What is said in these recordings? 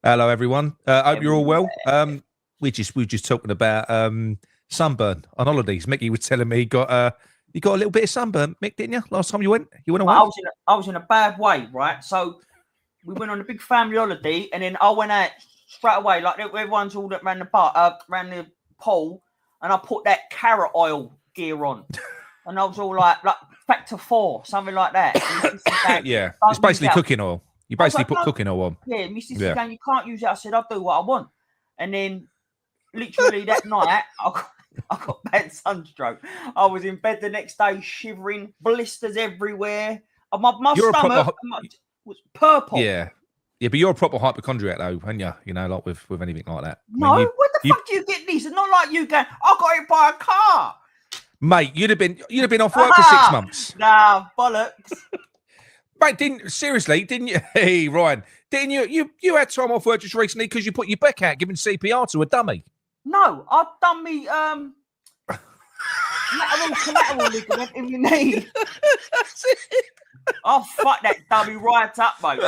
Hello, everyone. Hope you're all well. We were just talking about sunburn on holidays. Micky was telling me you got a little bit of sunburn, Mick, didn't you? Last time you went away. I was in a bad way, right? So we went on a big family holiday, and then I went out straight away. Like everyone's all around around the pool, and I put that carrot oil gear on, and I was all like factor 4, something like that. Yeah, it's basically cooking oil. You basically put cooking oil on. Yeah, Mrs. Going, you can't use it. I said, I'll do what I want. And then literally that night, I got bad sunstroke. I was in bed the next day shivering, blisters everywhere. My stomach was purple. Yeah, but you're a proper hypochondriac though, aren't you? You know, like with anything like that. No, where the fuck do you get these? It's not like you going, I got hit by a car. Mate, you'd have been off work for 6 months. Nah, bollocks. Mate, didn't you? Hey, Ryan, didn't you had time off work just recently because you put your back out giving CPR to a dummy? No, I've done me collateral ligament in your knee. I'll fuck that dummy right up, mate.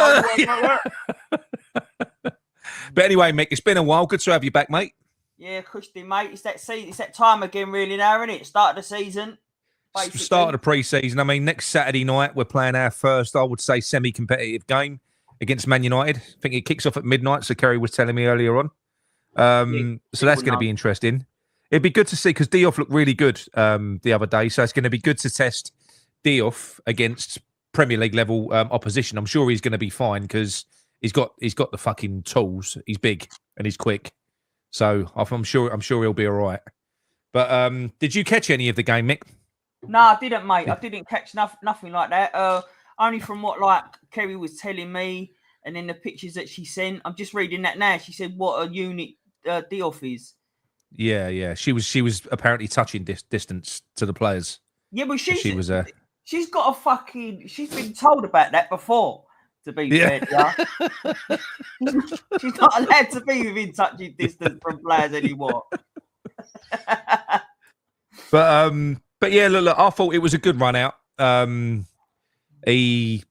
But anyway, Mick, it's been a while. Good to have you back, mate. Yeah, Christy, mate. It's that time again, really, now, isn't it? Start of the season. Basically. Start of the pre-season. I mean, next Saturday night, we're playing our first, I would say, semi-competitive game against Man United. I think it kicks off at midnight, so Kerry was telling me earlier on. So that's going to be interesting. It'd be good to see, because Diouf looked really good the other day, so it's going to be good to test Diouf against Premier League level opposition. I'm sure he's going to be fine, because he's got the fucking tools. He's big and he's quick. So I'm sure he'll be all right. But did you catch any of the game, Mick? No, I didn't, mate. I didn't catch nothing like that. Only from what Kerry was telling me, and then the pictures that she sent. I'm just reading that now. She said what a unit Diouf is. Yeah. She was apparently touching distance to the players. Yeah, but she's got a fucking. She's been told about that before. To be fair, she's not allowed to be within touching distance from players anymore. But yeah, look, I thought it was a good run out. It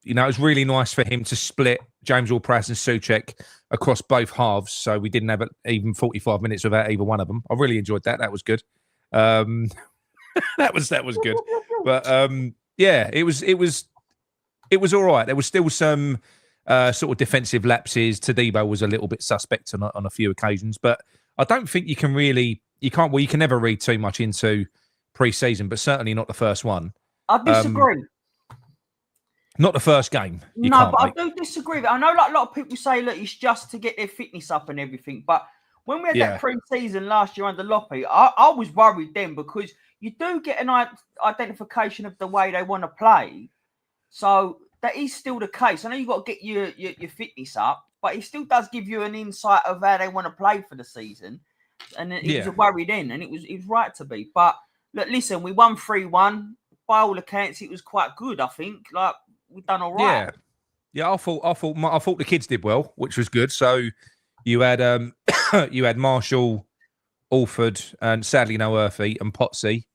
was really nice for him to split James Ward-Prowse and Souček across both halves, so we didn't have even 45 minutes without either one of them. I really enjoyed that. That was good. That was good. But yeah, it was all right. There was still some sort of defensive lapses. Todibo was a little bit suspect on a few occasions, but I don't think you can never read too much into pre-season, but certainly not the first one. I disagree. Not the first game. I do disagree. I know a lot of people say, look, it's just to get their fitness up and everything. But when we had that pre-season last year under Loppe, I was worried then, because you do get an identification of the way they want to play. So that is still the case. I know you've got to get your fitness up, but it still does give you an insight of how they want to play for the season. And it was a worry then, and it was right to be. But look, listen, we won 3-1. By all accounts, it was quite good, I think. We've done all right. Yeah. I thought the kids did well, which was good. So you had Marshall, Alford, and sadly no Urfi and Potsy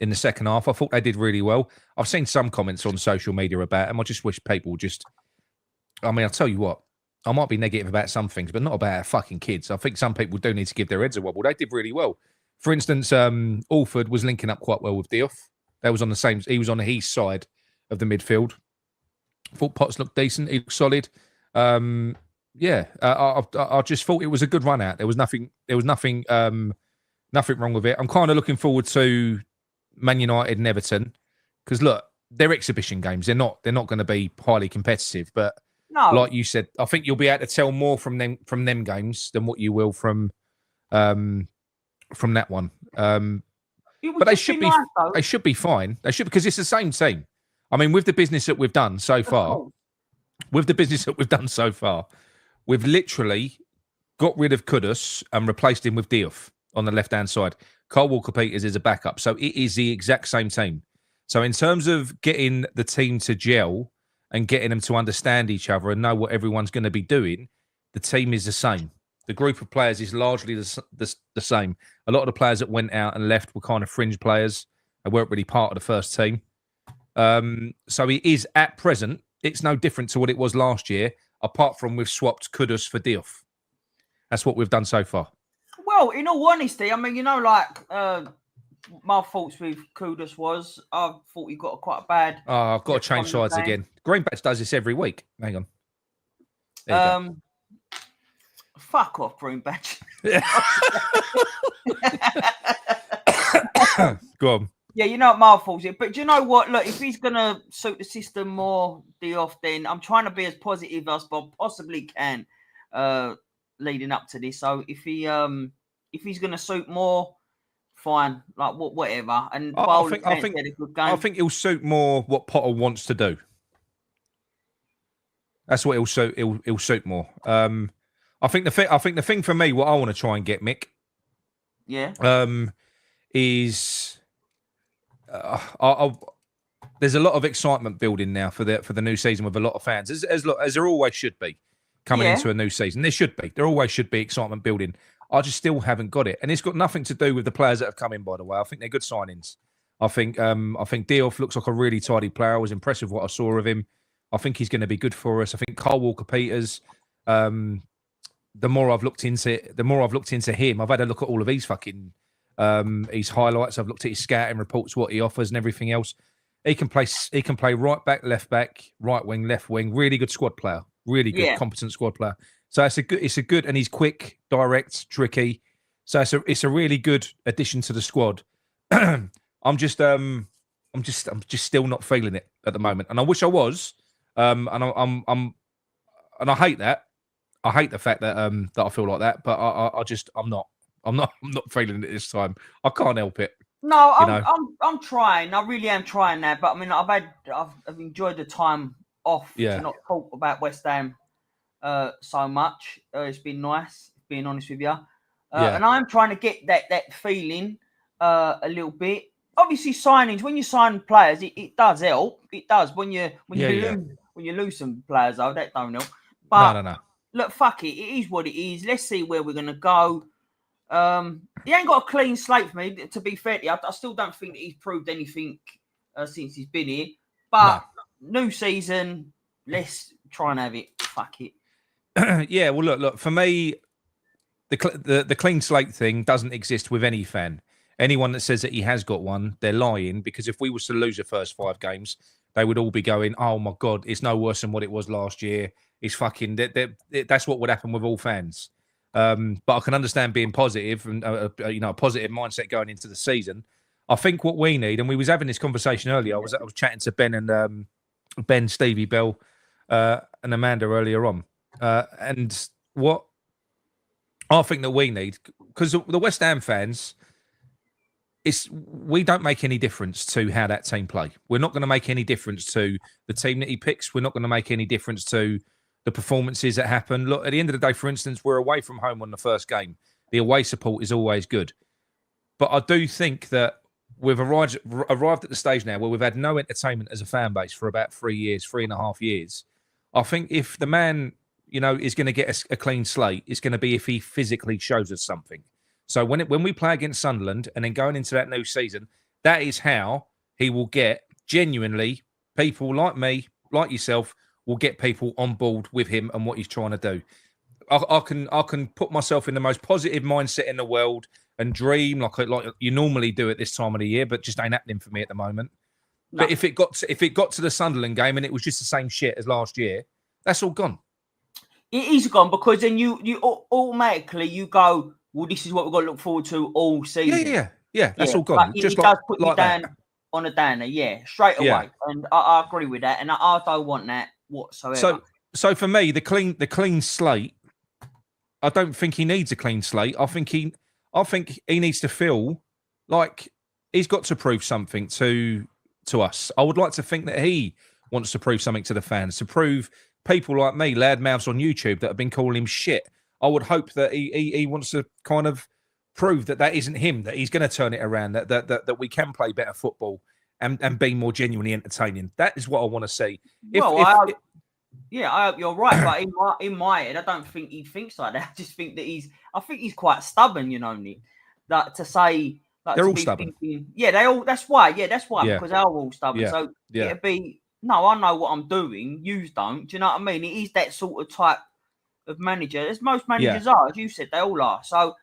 in the second half. I thought they did really well. I've seen some comments on social media about them. I just wish people I'll tell you what, I might be negative about some things, but not about our fucking kids. I think some people do need to give their heads a wobble. They did really well. For instance, Alford was linking up quite well with Diouf. He was on the side of the midfield. I thought Potts looked decent. He looked solid. I just thought it was a good run out. There was nothing wrong with it. I'm kind of looking forward to Man United and Everton, because look, they're exhibition games. They're not going to be highly competitive, but no, like you said, I think you'll be able to tell more from them games than what you will from that one. But they should be fine. They should, because it's the same team. I mean, with the business that we've done so far, we've literally got rid of Kudus and replaced him with Diouf on the left-hand side. Kyle Walker-Peters is a backup. So it is the exact same team. So in terms of getting the team to gel and getting them to understand each other and know what everyone's going to be doing, the team is the same. The group of players is largely the same. A lot of the players that went out and left were kind of fringe players. They weren't really part of the first team. So it is, at present, it's no different to what it was last year, apart from we've swapped Kudus for Diouf. That's what we've done so far. Well, in all honesty, I mean, my thoughts with Kudus was I thought he got quite a bad. Oh, I've got to change sides again. Greenbacks does this every week. Hang on. There you go. Fuck off, Greenbatch. Go on. Yeah, you know what my fault's it. But do you know what? Look, if he's gonna suit the system more, Diouf, then I'm trying to be as positive as I possibly can, leading up to this. So if he's gonna suit more, fine. Like whatever. And I think he'll suit more what Potter wants to do. That's what he'll suit more. I think the thing for me, what I want to try and get, Mick, is there's a lot of excitement building now for the new season with a lot of fans, as there always should be coming into a new season. There always should be excitement building. I just still haven't got it, and it's got nothing to do with the players that have come in. By the way, I think they're good signings. I think Diouf looks like a really tidy player. I was impressed with what I saw of him. I think he's going to be good for us. I think Kyle Walker-Peters. The more I've looked into him, I've had a look at all of his fucking his highlights. I've looked at his scouting reports, what he offers, and everything else. He can play right back, left back, right wing, left wing. Really good squad player. Really good, competent squad player. So it's a good, and he's quick, direct, tricky. So it's a really good addition to the squad. I'm just still not feeling it at the moment, and I wish I was. And I hate that. I hate the fact that I feel like that, but I'm not feeling it this time. I can't help it. No, I'm trying. I really am trying that. But I mean, I've enjoyed the time off to not talk about West Ham so much. It's been nice, being honest with you. And I'm trying to get that feeling a little bit. Obviously, signings, when you sign players, it does help. It does when you lose some players, though, that don't help. But no. Look, fuck it. It is what it is. Let's see where we're gonna go. He ain't got a clean slate for me. To be fair to you, I still don't think that he's proved anything since he's been here. But new season, let's try and have it. Fuck it. Yeah. Well, look. For me, the clean slate thing doesn't exist with any fan. Anyone that says that he has got one, they're lying. Because if we was to lose the first 5 games, they would all be going, "Oh my God, it's no worse than what it was last year." It's fucking. That's what would happen with all fans. But I can understand being positive and a positive mindset going into the season. I think what we need, and we was having this conversation earlier. I was chatting to Ben and Ben, Stevie Bell, and Amanda earlier on, and what I think that we need, because the West Ham fans, we don't make any difference to how that team play. We're not going to make any difference to the team that he picks. We're not going to make any difference to the performances that happen. Look, at the end of the day, for instance, we're away from home on the first game. The away support is always good. But I do think that we've arrived at the stage now where we've had no entertainment as a fan base for about 3.5 years. I think if the man, is going to get a clean slate, it's going to be if he physically shows us something. So when we play against Sunderland and then going into that new season, that is how he will get genuinely people like me, like yourself, will get people on board with him and what he's trying to do. I can put myself in the most positive mindset in the world and dream like you normally do at this time of the year, but just ain't happening for me at the moment. No. But if it got to the Sunderland game and it was just the same shit as last year, that's all gone. It is gone because then you automatically you go, well, this is what we've got to look forward to all season. Yeah. That's all gone. Just does put you down on a downer, straight away. Yeah. And I agree with that, and I don't want that whatsoever. So for me, the clean slate, I don't think he needs a clean slate. I think he needs to feel like he's got to prove something to us. I would like to think that he wants to prove something to the fans, to prove people like me, loudmouths on YouTube that have been calling him shit. I would hope that he wants to kind of prove that isn't him, that he's going to turn it around, that we can play better football and be more genuinely entertaining. That is what I want to see. I hope you're right, but in my head, I don't think he thinks like that. I just think that he's quite stubborn, Nick. That to say, they're all stubborn. Thinking, that's why, because they're all stubborn. So it'd be no, I know what I'm doing. You don't. Do you know what I mean? It is that sort of type of manager, as most managers are. As you said, they all are. So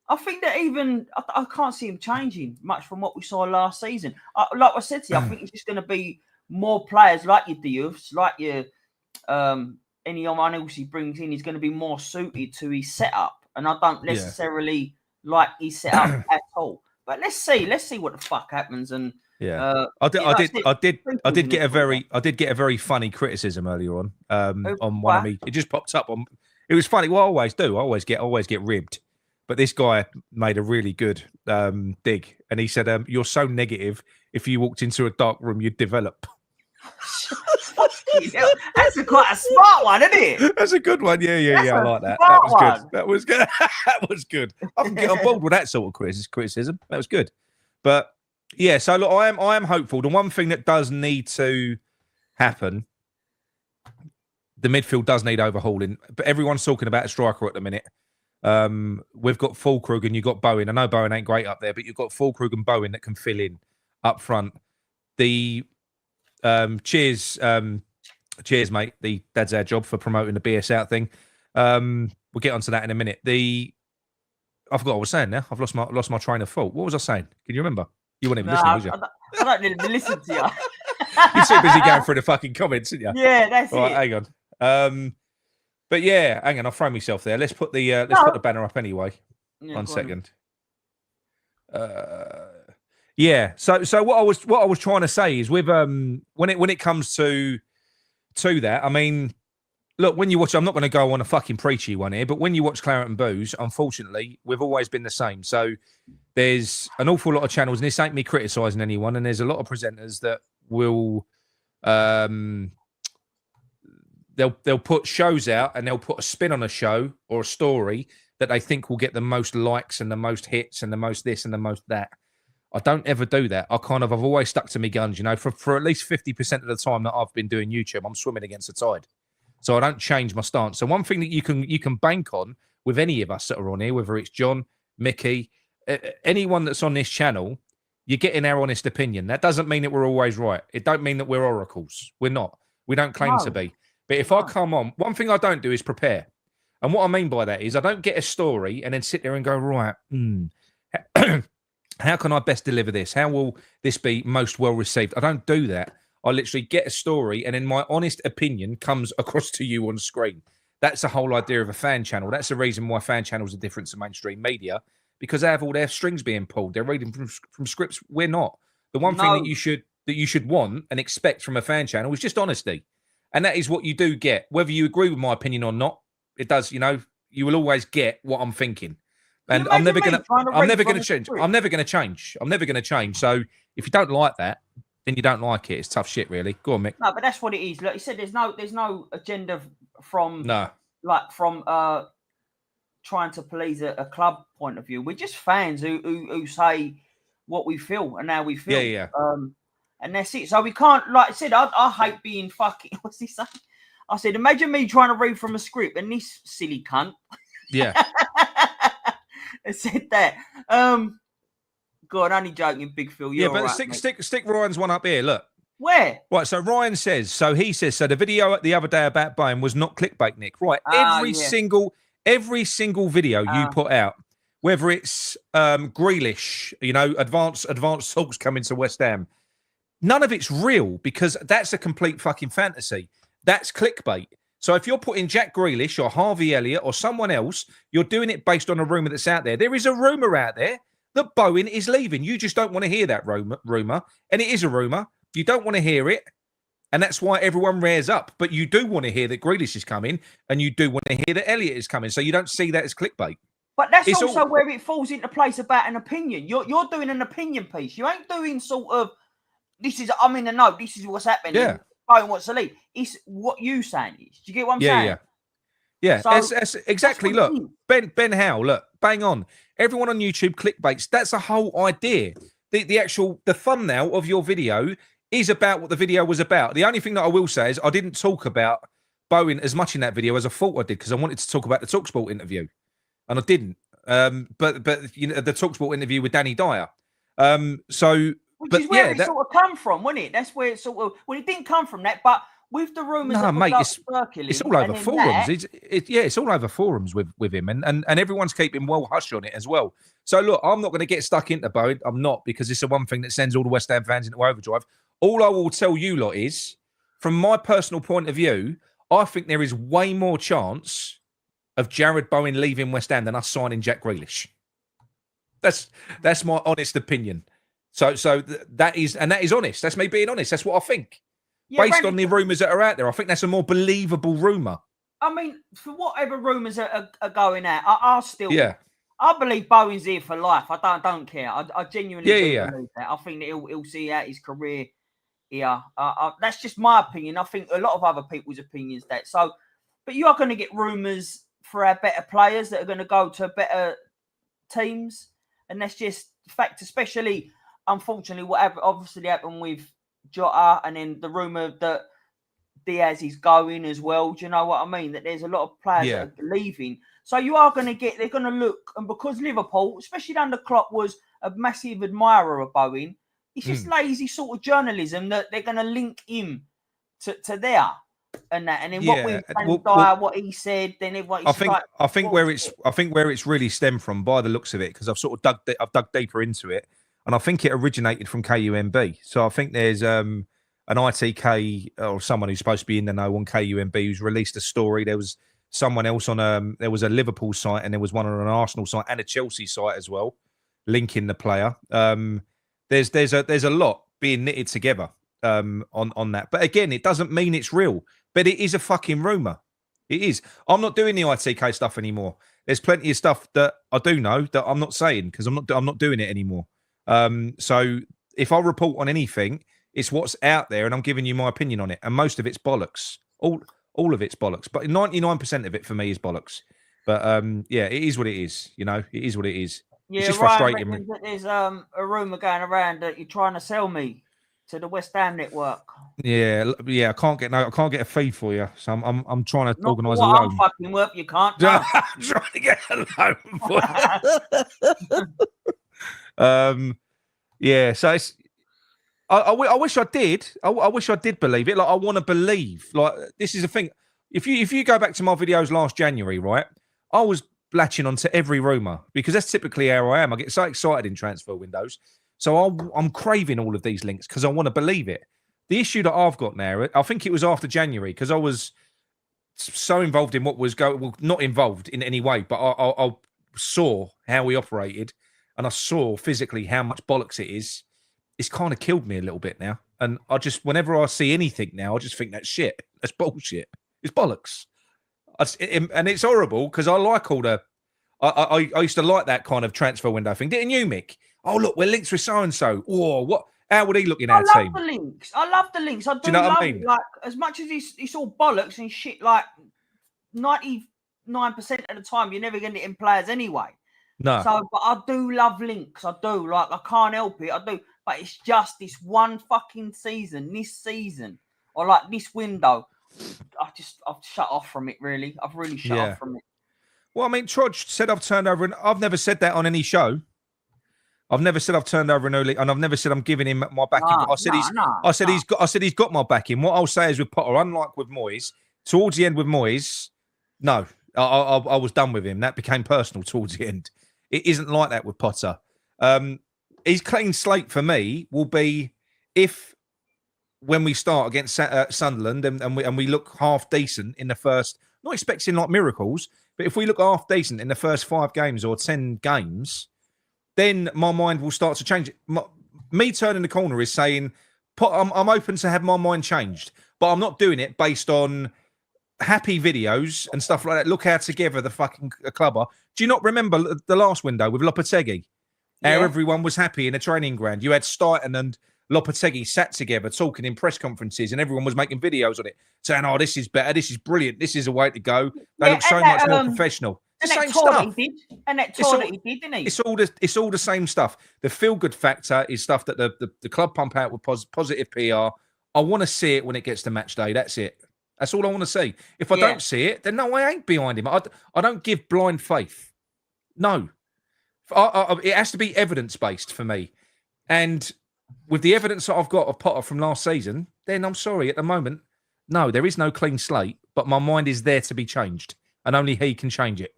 I think that even I can't see him changing much from what we saw last season. Like I said to you, I think it's just going to be more players like your Dioufs, like your anyone else he brings in is going to be more suited to his setup. And I don't necessarily like his setup at all. But let's see what the fuck happens. And I did get a very funny criticism earlier on one of me. It just popped up on. It was funny. Well, I always do. I always get ribbed. But this guy made a really good dig, and he said, "You're so negative. If you walked into a dark room, you'd develop." That's quite a smart one, isn't it? That's a good one. Yeah. I like that. That was good. That was good. I can get on board with that sort of criticism. That was good. But yeah, so look, I am hopeful. The one thing that does need to happen, the midfield does need overhauling. But everyone's talking about a striker at the minute. We've got Fulkrug and you've got Bowen. I know Bowen ain't great up there, but you've got Fulkrug and Bowen that can fill in up front. The cheers, mate. That's our job for promoting the BS out thing. We'll get onto that in a minute. I forgot what I was saying now. I've lost my train of thought. What was I saying? Can you remember? You weren't even listening, was you? I don't need to listen to you. You're too busy going through the fucking comments, aren't you? Yeah, that's All it. Right, hang on. But yeah, hang on, I'll throw myself there. Let's put the banner up anyway. Yeah, 1 second. Yeah. So what I was trying to say is with when it comes to that, I mean, look, when you watch, I'm not going to go on a fucking preachy one here, but when you watch Claret and Booze, unfortunately, we've always been the same. So there's an awful lot of channels, and this ain't me criticising anyone, and there's a lot of presenters that will they'll put shows out and they'll put a spin on a show or a story that they think will get the most likes and the most hits and the most this and the most that. I don't ever do that. I've always stuck to my guns, you know, for at least 50% of the time that I've been doing YouTube, I'm swimming against the tide. So I don't change my stance. So one thing that you can bank on with any of us that are on here, whether it's John, Micky, anyone that's on this channel, you're getting our honest opinion. That doesn't mean that we're always right. It don't mean that we're oracles. We're not. We don't claim to be. But if I come on, one thing I don't do is prepare. And what I mean by that is I don't get a story and then sit there and go, right, how can I best deliver this? How will this be most well received? I don't do that. I literally get a story and then my honest opinion comes across to you on screen. That's the whole idea of a fan channel. That's the reason why fan channels are different to mainstream media, because they have all their strings being pulled. They're reading from scripts. We're not. The one thing that you should want and expect from a fan channel is just honesty. And that is what you do get. Whether you agree with my opinion or not, it does, you know, you will always get what I'm thinking. And I'm never going to change. I'm never going to change. So if you don't like that, then you don't like it. It's tough shit, really. Go on, Mick. No, but that's what it is. Like you said, there's no agenda from trying to please a club point of view. We're just fans who say what we feel and how we feel. Yeah. And that's it. So we can't, like I said, I hate being fucking, what's he saying? I said, imagine me trying to read from a script and this silly cunt. Yeah. I said that. God, only joking, Big Phil. You're but right, stick Ryan's one up here. Look. Where? Right, so Ryan says, so the video the other day about Bowen was not clickbait, Nick. Right. Every single video you put out, whether it's Grealish, you know, advanced talks coming to West Ham, none of it's real because that's a complete fucking fantasy. That's clickbait. So if you're putting Jack Grealish or Harvey Elliott or someone else, you're doing it based on a rumour that's out there. There is a rumour out there that Bowen is leaving. You just don't want to hear that rumour. And it is a rumour. You don't want to hear it. And that's why everyone rears up. But you do want to hear that Grealish is coming and you do want to hear that Elliott is coming. So you don't see that as clickbait. But that's also where it falls into place about an opinion. You're doing an opinion piece. You ain't doing sort of, this is, I'm in the know, this is what's happening. Yeah. Bowen wants to leave. It's what you saying is. Do you get what I'm saying? Yeah. So, that's exactly. Look, Ben Howe, look, bang on. Everyone on YouTube clickbaits. That's the whole idea. The thumbnail of your video is about what the video was about. The only thing that I will say is I didn't talk about Bowen as much in that video as I thought I did because I wanted to talk about the TalkSport interview, and I didn't. But you know the TalkSport interview with Danny Dyer. So Which is where it sort of come from, wasn't it? That's where it sort of... Well, it didn't come from that, but with the rumours that were circulating... It's all over forums. It's all over forums with him. And everyone's keeping well hush on it as well. So, look, I'm not going to get stuck into Bowen. I'm not, because it's the one thing that sends all the West Ham fans into overdrive. All I will tell you lot is, from my personal point of view, I think there is way more chance of Jared Bowen leaving West Ham than us signing Jack Grealish. That's my honest opinion. So that is honest. That's me being honest. That's what I think. Yeah, based on the rumours that are out there, I think that's a more believable rumour. I mean, for whatever rumours are going out, I still... Yeah. I believe Bowen's here for life. I don't care. I genuinely believe that. I think that he'll see out his career here. That's just my opinion. I think a lot of other people's opinions that. So, but you are going to get rumours for our better players that are going to go to better teams, and that's just fact. Especially, unfortunately, what obviously happened with Jota, and then the rumour that Diaz is going as well. Do you know what I mean? That there's a lot of players that are leaving. So you are going to they're going to look, and because Liverpool, especially under Klopp, was a massive admirer of Bowen, it's just lazy sort of journalism that they're going to link him to there and that, and then what we've done, what he said, then everyone. I think where it's really stemmed from, by the looks of it, because I've sort of dug deeper into it, and I think it originated from KUMB. So I think there's an ITK or someone who's supposed to be in the know on KUMB who's released a story. There was someone else on there was a Liverpool site, and there was one on an Arsenal site and a Chelsea site as well, linking the player. There's a lot being knitted together on that, but again, it doesn't mean it's real. But it is a fucking rumor. It is. I'm not doing the ITK stuff anymore. There's plenty of stuff that I do know that I'm not saying because I'm not doing it anymore. So if I report on anything, it's what's out there, and I'm giving you my opinion on it, and most of it's bollocks. All of it's bollocks, but 99% of it for me is bollocks. But yeah, it is what it is. You know, it is what it is. Yeah, it's just frustrating me. There's a rumor going around that you're trying to sell me to the West Ham network. Yeah. I can't get a fee for you, so I'm trying to organise a loan. I'm fucking worth you can't. No. I'm trying to get a loan for you. Yeah. So it's. I wish I did. I wish I did believe it. Like, I want to believe. Like, this is the thing. If you go back to my videos last January, right, I was latching onto every rumour because that's typically how I am. I get so excited in transfer windows. So I'm craving all of these links because I want to believe it. The issue that I've got now, I think it was after January, because I was so involved in what was going... Well, not involved in any way, but I saw how we operated, and I saw physically how much bollocks it is. It's kind of killed me a little bit now. And whenever I see anything now, I just think that's shit. That's bullshit. It's bollocks. And it's horrible because I like all the... I used to like that kind of transfer window thing. Didn't you, Mick? Oh, look, we're linked with so-and-so. Oh, what? How would he look in our team? I love the links. I do you know what I mean? Like, as much as it's all bollocks and shit, like 99% of the time, you're never going to get in players anyway. No. So, but I do love links. I do. Like, I can't help it. I do. But it's just this one fucking season, or like this window. I've shut off from it, really. I've really shut off from it. Well, I mean, Trudge said I've turned over, and I've never said that on any show. I've never said I've turned over an early, and I've never said I'm giving him my backing. I said he's got my backing. What I'll say is with Potter, unlike with Moyes, towards the end with Moyes, no, I was done with him. That became personal towards the end. It isn't like that with Potter. His clean slate for me will be if when we start against Sunderland and we look half decent in the first, not expecting like miracles, but if we look half decent in the first 5 games or 10 games, then my mind will start to change. Me turning the corner is saying, I'm open to have my mind changed, but I'm not doing it based on happy videos and stuff like that. Look how together the fucking club are. Do you not remember the last window with Lopetegui? How everyone was happy in a training ground. You had Stighton and Lopetegui sat together talking in press conferences, and everyone was making videos on it, saying, "Oh, this is better. This is brilliant. This is a way to go." They look so much more professional. And that tour that he did, didn't he? It's all the same stuff. The feel-good factor is stuff that the club pump out with positive PR. I want to see it when it gets to match day. That's it. That's all I want to see. If I don't see it, then no, I ain't behind him. I don't give blind faith. No. It has to be evidence-based for me. And with the evidence that I've got of Potter from last season, then I'm sorry, at the moment, no, there is no clean slate, but my mind is there to be changed, and only he can change it.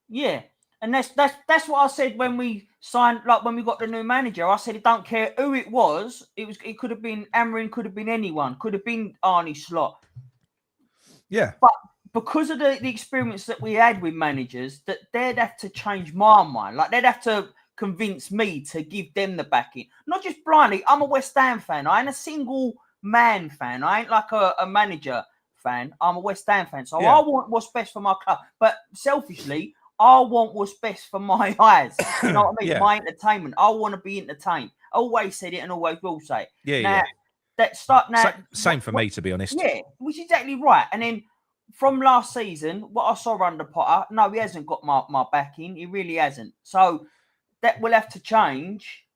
Yeah. And that's what I said when we signed, like when we got the new manager. I said it don't care who it was. It could have been Amarin, could have been anyone, could have been Arnie Slot. Yeah. But because of the experience that we had with managers, that they'd have to change my mind. Like they'd have to convince me to give them the backing. Not just blindly. I'm a West Ham fan. I ain't a single man fan. I ain't like a manager fan. I'm a West Ham fan. So I want what's best for my club. But selfishly, I want what's best for my eyes. You know what I mean? Yeah. My entertainment. I want to be entertained. I always said it and always will say it. Yeah, now, yeah. That start now. Same for me, to be honest. Yeah, which is exactly right. And then from last season, what I saw under Potter, no, he hasn't got my backing. He really hasn't. So that will have to change.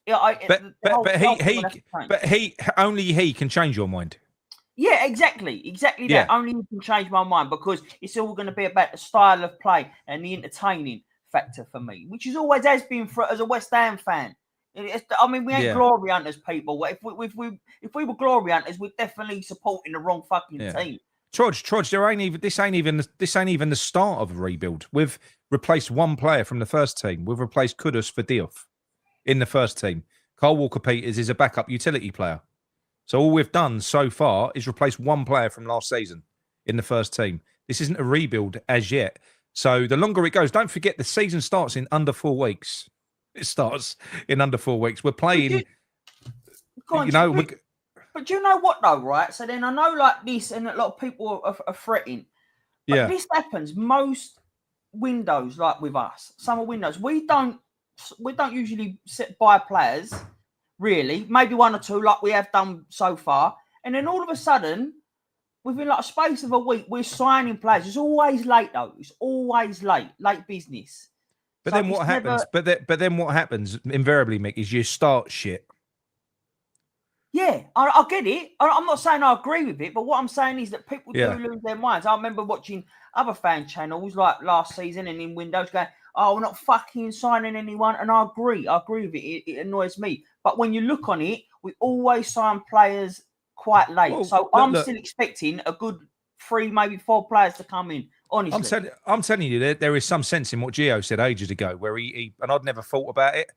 But only he can change your mind. Yeah, exactly that. Only he can change my mind because it's all going to be about the style of play and the entertaining factor for me, which is always has been for as a West Ham fan. I mean, we ain't glory hunters, people. If we were glory hunters, we're definitely supporting the wrong fucking team. Trudge, this ain't even the start of a rebuild. We've replaced one player from the first team. We've replaced Kudus for Diouf in the first team. Kyle Walker-Peters is a backup utility player. So all we've done so far is replace one player from last season in the first team. This isn't a rebuild as yet. So the longer it goes, don't forget the season starts in under 4 weeks. It starts in under 4 weeks. We're playing, but do you know what though, right? So then I know like this, and a lot of people are fretting. But this happens most windows, like with us. Summer windows, we don't usually buy players. Really, maybe one or two, like we have done so far, and then all of a sudden, within like a space of a week, we're signing players. It's always late though. It's always late business. But so then what happens? But then what happens invariably, Mick, is you start shit. Yeah, I get it. I'm not saying I agree with it, but what I'm saying is that people do lose their minds. I remember watching other fan channels like last season and in Windows going, "Oh, we're not fucking signing anyone," and I agree with it. It annoys me. But when you look on it, we always sign players quite late. Well, so I'm still expecting a good 3, maybe 4 players to come in. Honestly, I'm telling you, there is some sense in what Gio said ages ago, where he and I'd never thought about it.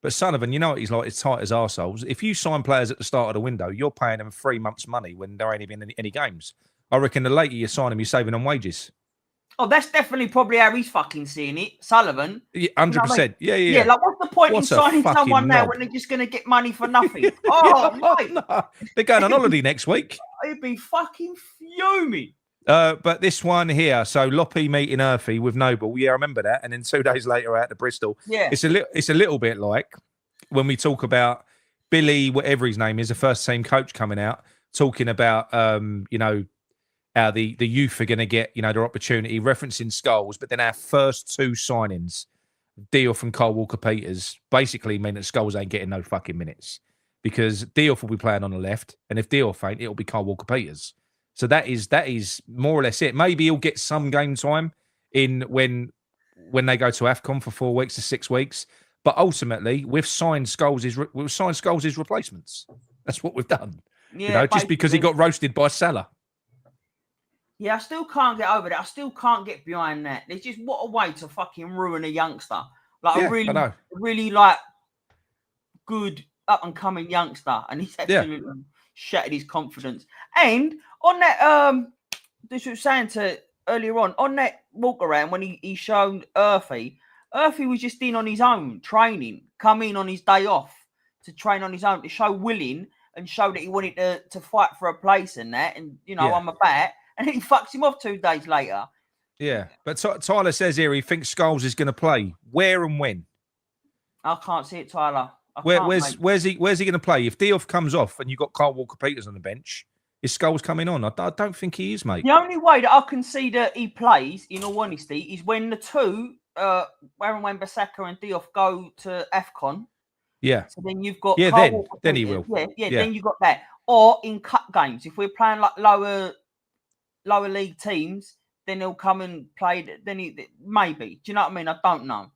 But Sullivan, you know what he's like? It's tight as arseholes. If you sign players at the start of the window, you're paying them 3 months' money when there ain't even any games. I reckon the later you sign them, you're saving on wages. Oh, that's definitely probably how he's fucking seeing it, Sullivan. 100%. Yeah. Yeah, like what's the point in signing someone now when they're just going to get money for nothing? No. They're going on holiday next week. He'd be fucking fuming. But this one here, so Loppy meeting Earthy with Noble. Yeah, I remember that. And then 2 days later out to Bristol. Yeah. It's a little bit like when we talk about Billy, whatever his name is, the first team coach coming out, talking about, how the youth are going to get, their opportunity, referencing Scholes. But then our first 2 signings, Diouf and Kyle Walker-Peters, basically mean that Scholes ain't getting no fucking minutes. Because Diouf will be playing on the left. And if Diouf ain't, it'll be Kyle Walker-Peters. So that is more or less it. Maybe he'll get some game time in when they go to AFCON for 4 weeks to 6 weeks. But ultimately, we've signed Scholes' replacements. That's what we've done. Yeah, just because he got roasted by Salah. Yeah, I still can't get over that. I still can't get behind that. There's just what a way to fucking ruin a youngster. Like a really like good up and coming youngster, and he's absolutely shattered his confidence. And on that, this was saying to earlier on that walk around when he showed Earthy was just in on his own training, come in on his day off to train on his own to show willing and show that he wanted to fight for a place and that, and I'm a bat. And he fucks him off 2 days later. Yeah, but Tyler says here he thinks Scholes is going to play. Where and when? I can't see it, Tyler. Where's he going to play? If Diouf comes off and you've got Kyle Walker-Peters on the bench, is Scholes coming on? I don't think he is, mate. The only way that I can see that he plays, in all honesty, is when the 2, Aaron Wan-Bissaka and Diouf, go to AFCON. Yeah. So then you've got then he will. Yeah. Then you've got that. Or in cup games, if we're playing like lower league teams, then he'll come and play. Then maybe. Do you know what I mean? I don't know.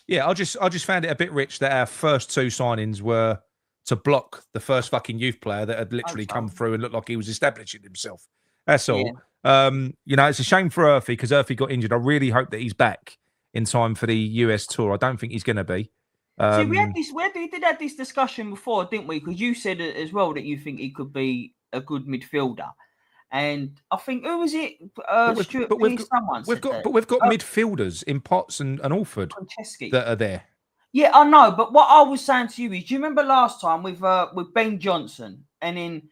Yeah, I just found it a bit rich that our first 2 signings were to block the first fucking youth player that had literally come through and looked like he was establishing himself. That's all. It's a shame for Earthy because Earthy got injured. I really hope that he's back in time for the US tour. I don't think he's going to be. See, we did have this discussion before, didn't we? Because you said as well that you think he could be a good midfielder. And I think, who was it? Stuart Pearce, we've got midfielders in Potts and Alford that are there. Yeah, I know. But what I was saying to you is, do you remember last time with Ben Johnson? And then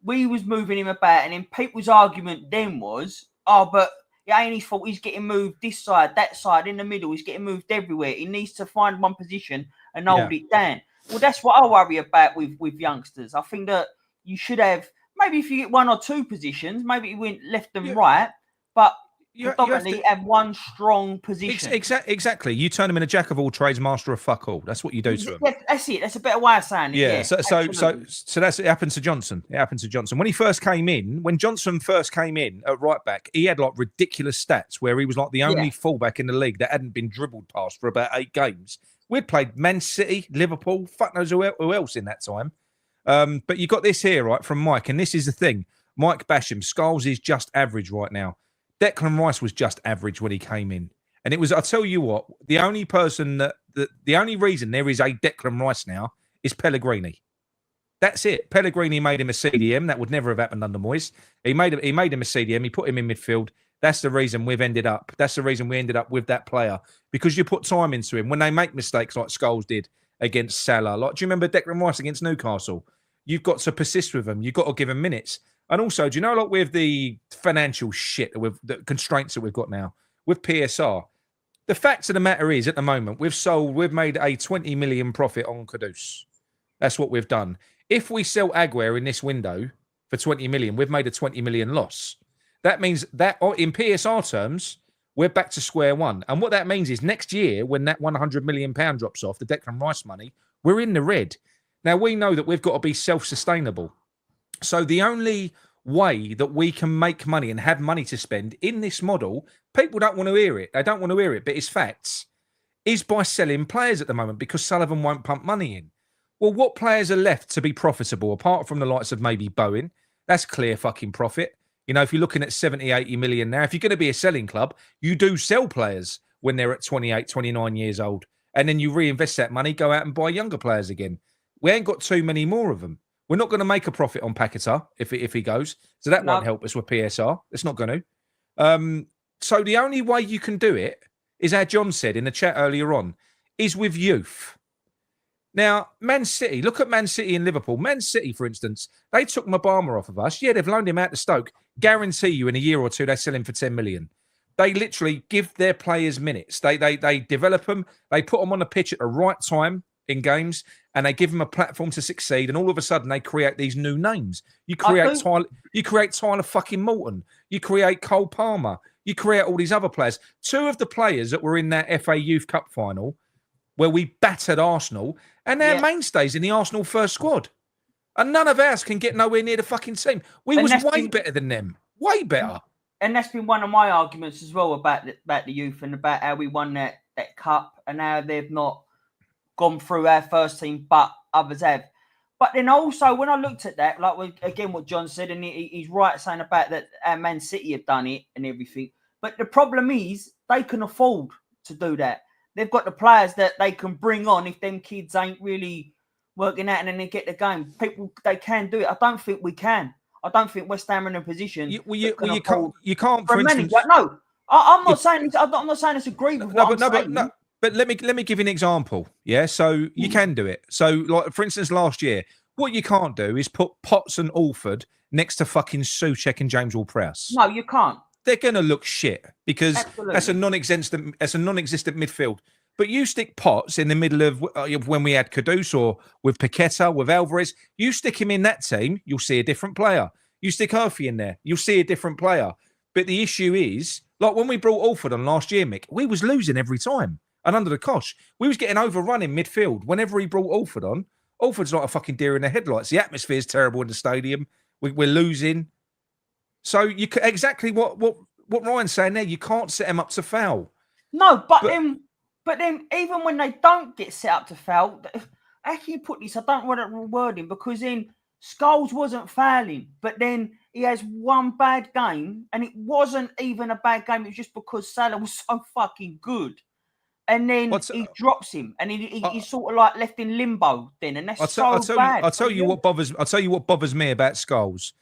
we was moving him about, and then people's argument then was, but it ain't his fault. He's getting moved this side, that side, in the middle. He's getting moved everywhere. He needs to find one position and hold it down. Well, that's what I worry about with youngsters. I think that you should have, maybe if you get one or two positions, maybe you went left and right, but predominantly have one strong position. Exactly. You turn him in a jack of all trades, master of fuck all. That's what you do to him. Yeah, that's it. That's a better way of saying it. Yeah. So that's it. Happened to Johnson. It happened to Johnson when Johnson first came in at right back. He had like ridiculous stats where he was like the only fullback in the league that hadn't been dribbled past for about 8 games. We'd played Man City, Liverpool, fuck knows who else in that time. But you got this here, right, from Mike, and this is the thing. Mike Basham, Scholes is just average right now. Declan Rice was just average when he came in. And it was, I'll tell you what, the only reason there is a Declan Rice now is Pellegrini. That's it. Pellegrini made him a CDM. That would never have happened under Moyes. He made him a CDM. He put him in midfield. That's the reason we ended up with that player. Because you put time into him. When they make mistakes like Scholes did against Salah. Like, do you remember Declan Rice against Newcastle? You've got to persist with him. You've got to give him minutes. And also, do you know, like with the financial shit, with the constraints that we've got now, with PSR, the fact of the matter is, at the moment, we've made a 20 million profit on Kudus. That's what we've done. If we sell Aguero in this window for 20 million, we've made a 20 million loss. That means that in PSR terms, we're back to square one. And what that means is next year, when that £100 million drops off, the Declan Rice money, we're in the red. Now, we know that we've got to be self-sustainable. So the only way that we can make money and have money to spend in this model, people don't want to hear it. They don't want to hear it, but it's facts, is by selling players at the moment because Sullivan won't pump money in. Well, what players are left to be profitable apart from the likes of maybe Bowen? That's clear fucking profit. You know, if you're looking at 70, 80 million now, if you're going to be a selling club, you do sell players when they're at 28, 29 years old. And then you reinvest that money, go out and buy younger players again. We ain't got too many more of them. We're not going to make a profit on Paquetá if he goes. So that won't help us with PSR. It's not going to. So the only way you can do it is, as John said in the chat earlier on, is with youth. Now, Man City, look at Man City and Liverpool. Man City, for instance, they took Mabama off of us. Yeah, they've loaned him out to Stoke. Guarantee you in a year or two, they sell him for 10 million. They literally give their players minutes. They develop them. They put them on the pitch at the right time in games, and they give them a platform to succeed. And all of a sudden, they create these new names. You create Tyler fucking Morton. You create Cole Palmer. You create all these other players. 2 of the players that were in that FA Youth Cup final, where we battered Arsenal, and they're mainstays in the Arsenal first squad. And none of ours can get nowhere near the fucking team. We was way better than them. Way better. And that's been one of my arguments as well about the youth and about how we won that cup and how they've not gone through our first team, but others have. But then also, when I looked at that, like again, what John said, and he's right saying about that Man City have done it and everything. But the problem is they can afford to do that. They've got the players that they can bring on if them kids ain't really working out and then they get the game. They can do it. I don't think we can. I don't think West Ham are in a position. You can't. For instance, no, I'm not saying. I'm not saying it's agreed with what I'm saying. But let me give you an example. Yeah, so you can do it. So, like for instance, last year, what you can't do is put Potts and Alford next to fucking Souček and James Ward-Prowse. No, you can't. They're going to look shit because that's a non-existent midfield. But you stick Potts in the middle of when we had Kudus or with Paquetá, with Alvarez, you stick him in that team, you'll see a different player. You stick Earthy in there, you'll see a different player. But the issue is, like when we brought Alford on last year, Mick, we was losing every time. And under the cosh, we was getting overrun in midfield. Whenever he brought Alford on, Alford's like a fucking deer in the headlights. The atmosphere's terrible in the stadium. We're losing. So you exactly what Ryan's saying there. You can't set them up to foul. No, but then even when they don't get set up to foul, how can you put this? I don't want that wording because then Scholes wasn't fouling, but then he has one bad game, and it wasn't even a bad game. It was just because Salah was so fucking good. And then he drops him, and he's sort of like left in limbo then, and that's bad. I'll tell you what bothers me about Scholes.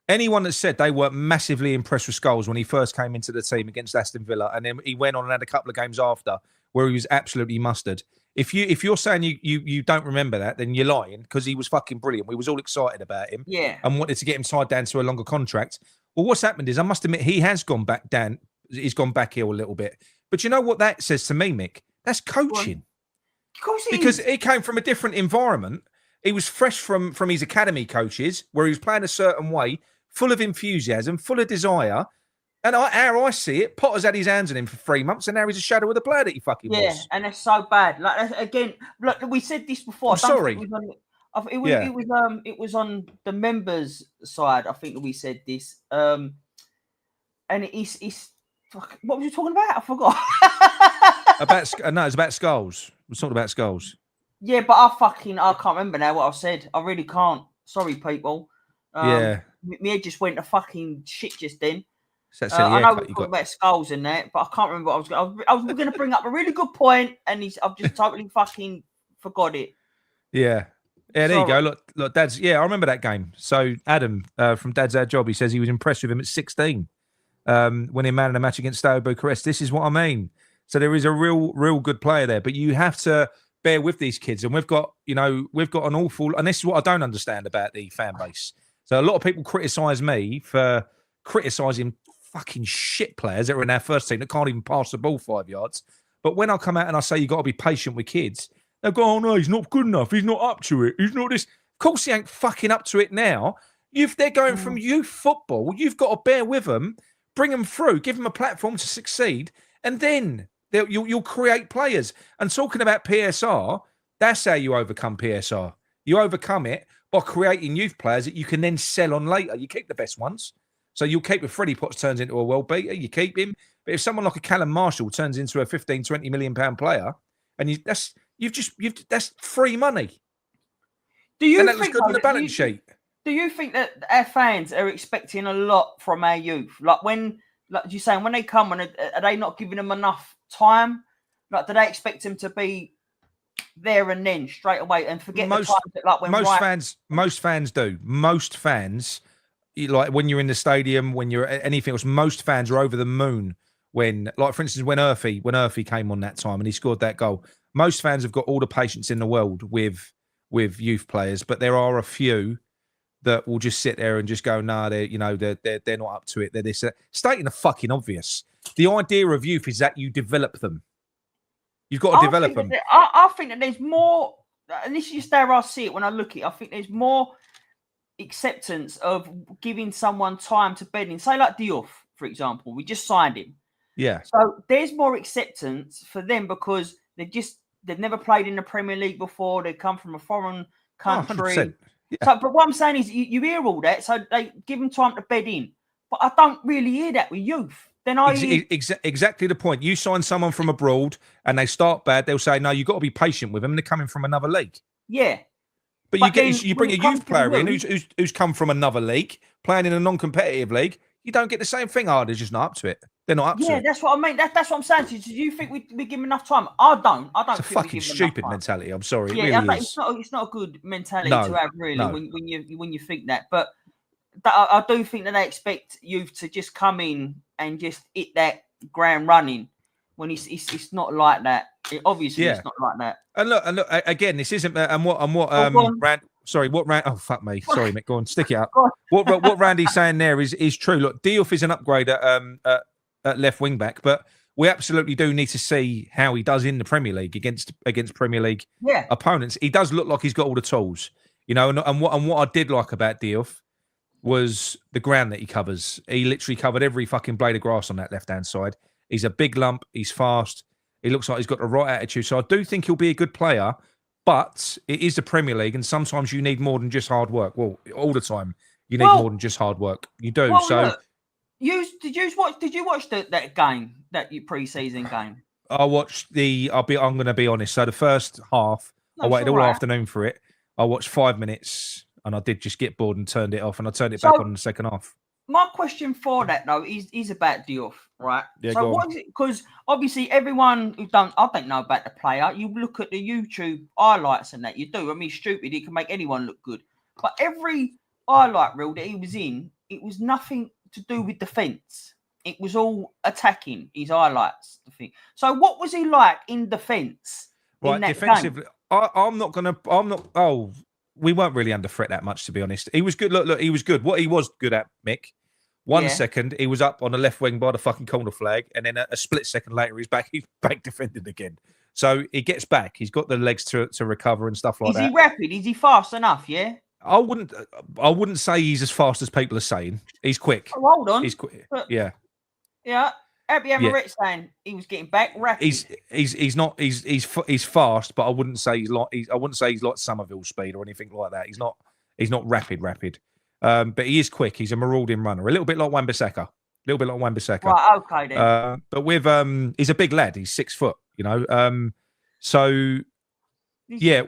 Anyone that said they weren't massively impressed with Scholes when he first came into the team against Aston Villa, and then he went on and had a couple of games after where he was absolutely mustard. If you're saying you don't remember that, then you're lying, because he was fucking brilliant. We was all excited about him, and wanted to get him tied down to a longer contract. Well, what's happened is, I must admit, he has gone back down. He's gone back here a little bit. But you know what that says to me, Mick? That's coaching. Of course it because is. he came from a different environment. He was fresh from his academy coaches, where he was playing a certain way, full of enthusiasm, full of desire. And how I see it, Potter's had his hands on him for 3 months, and now he's a shadow of the player that he fucking was. Yeah, and that's so bad. Like, again, look, we said this before. I'm sorry. It was on the members' side. I think that we said this. And it's what was you talking about? I forgot. It's about Scholes. We're talking about Scholes. Yeah, but I can't remember now what I said. I really can't. Sorry, people. My head just went to fucking shit just then. I know we're talking about Scholes in that, but I can't remember what I was going to bring up a really good point, and I've just totally fucking forgot it. Yeah. Yeah, there you go. Look, Dad's. Yeah, I remember that game. So Adam from Dad's Our Job, he says he was impressed with him at 16 when he man in a match against Steaua Bucharest. This is what I mean. So there is a real good player there, but you have to bear with these kids, and we've got an awful. And this is what I don't understand about the fan base. So a lot of people criticise me for criticising fucking shit players that are in our first team that can't even pass the ball 5 yards. But when I come out and I say you got to be patient with kids, they go, "Oh no, he's not good enough. He's not up to it. He's not this." Of course, he ain't fucking up to it now. They're going from youth football. You've got to bear with them, bring them through, give them a platform to succeed, and then you'll create players. And talking about PSR, that's how you overcome PSR. You overcome it by creating youth players that you can then sell on later. You keep the best ones. So you'll keep if Freddie Potts turns into a world beater, you keep him. But if someone like a Callum Marshall turns into a 15, 20 million pound player, and that's free money. And that looks good on the balance sheet. Do you think that our fans are expecting a lot from our youth? Like you're saying, when they come, are they not giving them enough time? Like, do they expect them to be there and then straight away and forget the time that, like, when most fans do. Most fans, like when you're in the stadium, when you're anything else, most fans are over the moon when, like, for instance, when Earthy came on that time and he scored that goal. Most fans have got all the patience in the world with youth players, but there are a few that will just sit there and just go, "Nah, they're not up to it. They're this." Stating the fucking obvious. The idea of youth is that you develop them. You've got to develop them. I think that there's more, and this is just how I see it when I look at it. I think there's more acceptance of giving someone time to bed in. Say like Diouf, for example. We just signed him. Yeah. So there's more acceptance for them because they've never played in the Premier League before. They come from a foreign country. 100%. Yeah. So, but what I'm saying is you hear all that, so they give them time to bed in. But I don't really hear that with youth. Then exactly the point. You sign someone from abroad and they start bad, they'll say, "No, you've got to be patient with them. They're coming from another league." Yeah. But you bring a youth player in who's come from another league, playing in a non-competitive league. You don't get the same thing. They're just not up to it. They're not up to it. Yeah, that's what I mean. That's what I'm saying to you. Do you think we give them enough time? I don't. It's a fucking stupid mentality. I'm sorry. Yeah, it really is. It's not a good mentality to have, really, when you think that. But I do think that they expect youth to just come in and just hit that ground running when it's not like that. It's not like that. And look again, this isn't oh fuck me. Sorry, Mick, go on, stick it up. What Randy's saying there is true. Look, Diouf is an upgrade at left wing back, but we absolutely do need to see how he does in the Premier League against Premier League opponents. He does look like he's got all the tools, and what I did like about Diouf was the ground that he covers. He literally covered every fucking blade of grass on that left-hand side. He's a big lump. He's fast. He looks like he's got the right attitude. So I do think he'll be a good player, but it is the Premier League, and sometimes you need more than just hard work. Well, all the time you need more than just hard work. You do. Look, did you watch that game, that preseason game? I watched I'm going to be honest. So the first half, No, I it's waited all all right. afternoon for it. I watched 5 minutes and I did just get bored and turned it off, and I turned it So back on in the second half. my question for that though is about Diouf, right? Yeah, So go what on. is it? Because obviously everyone who I don't know about the player. You look at the YouTube highlights and that you do. I mean, stupid. It can make anyone look good. But every highlight reel that he was in, it was nothing to do with defence. It was all attacking his highlights. The thing. So what was he like in defence in Right, that defensively, game? I'm not going to. I'm not. Oh, we weren't really under threat that much, to be honest. He was good. Look, he was good. What he was good at, Mick. 1 Yeah. second, he was up on the left wing by the fucking corner flag, and then a split second later, he's back. He's back defending again. So he gets back. He's got the legs to recover and stuff like Is that. he rapid? Is he fast enough? Yeah. I wouldn't say he's as fast as people are saying. He's quick. Oh, hold on. He's quick. But, Yeah. yeah. Abby Yeah. Amarit saying he was getting back rapid. He's not he's fast, but I wouldn't say he's like Somerville speed or anything like that. He's not rapid. But he is quick. He's a marauding runner, a little bit like Wan-Bissaka. Right, okay then. But with he's a big lad. He's 6 foot. You know. So yeah,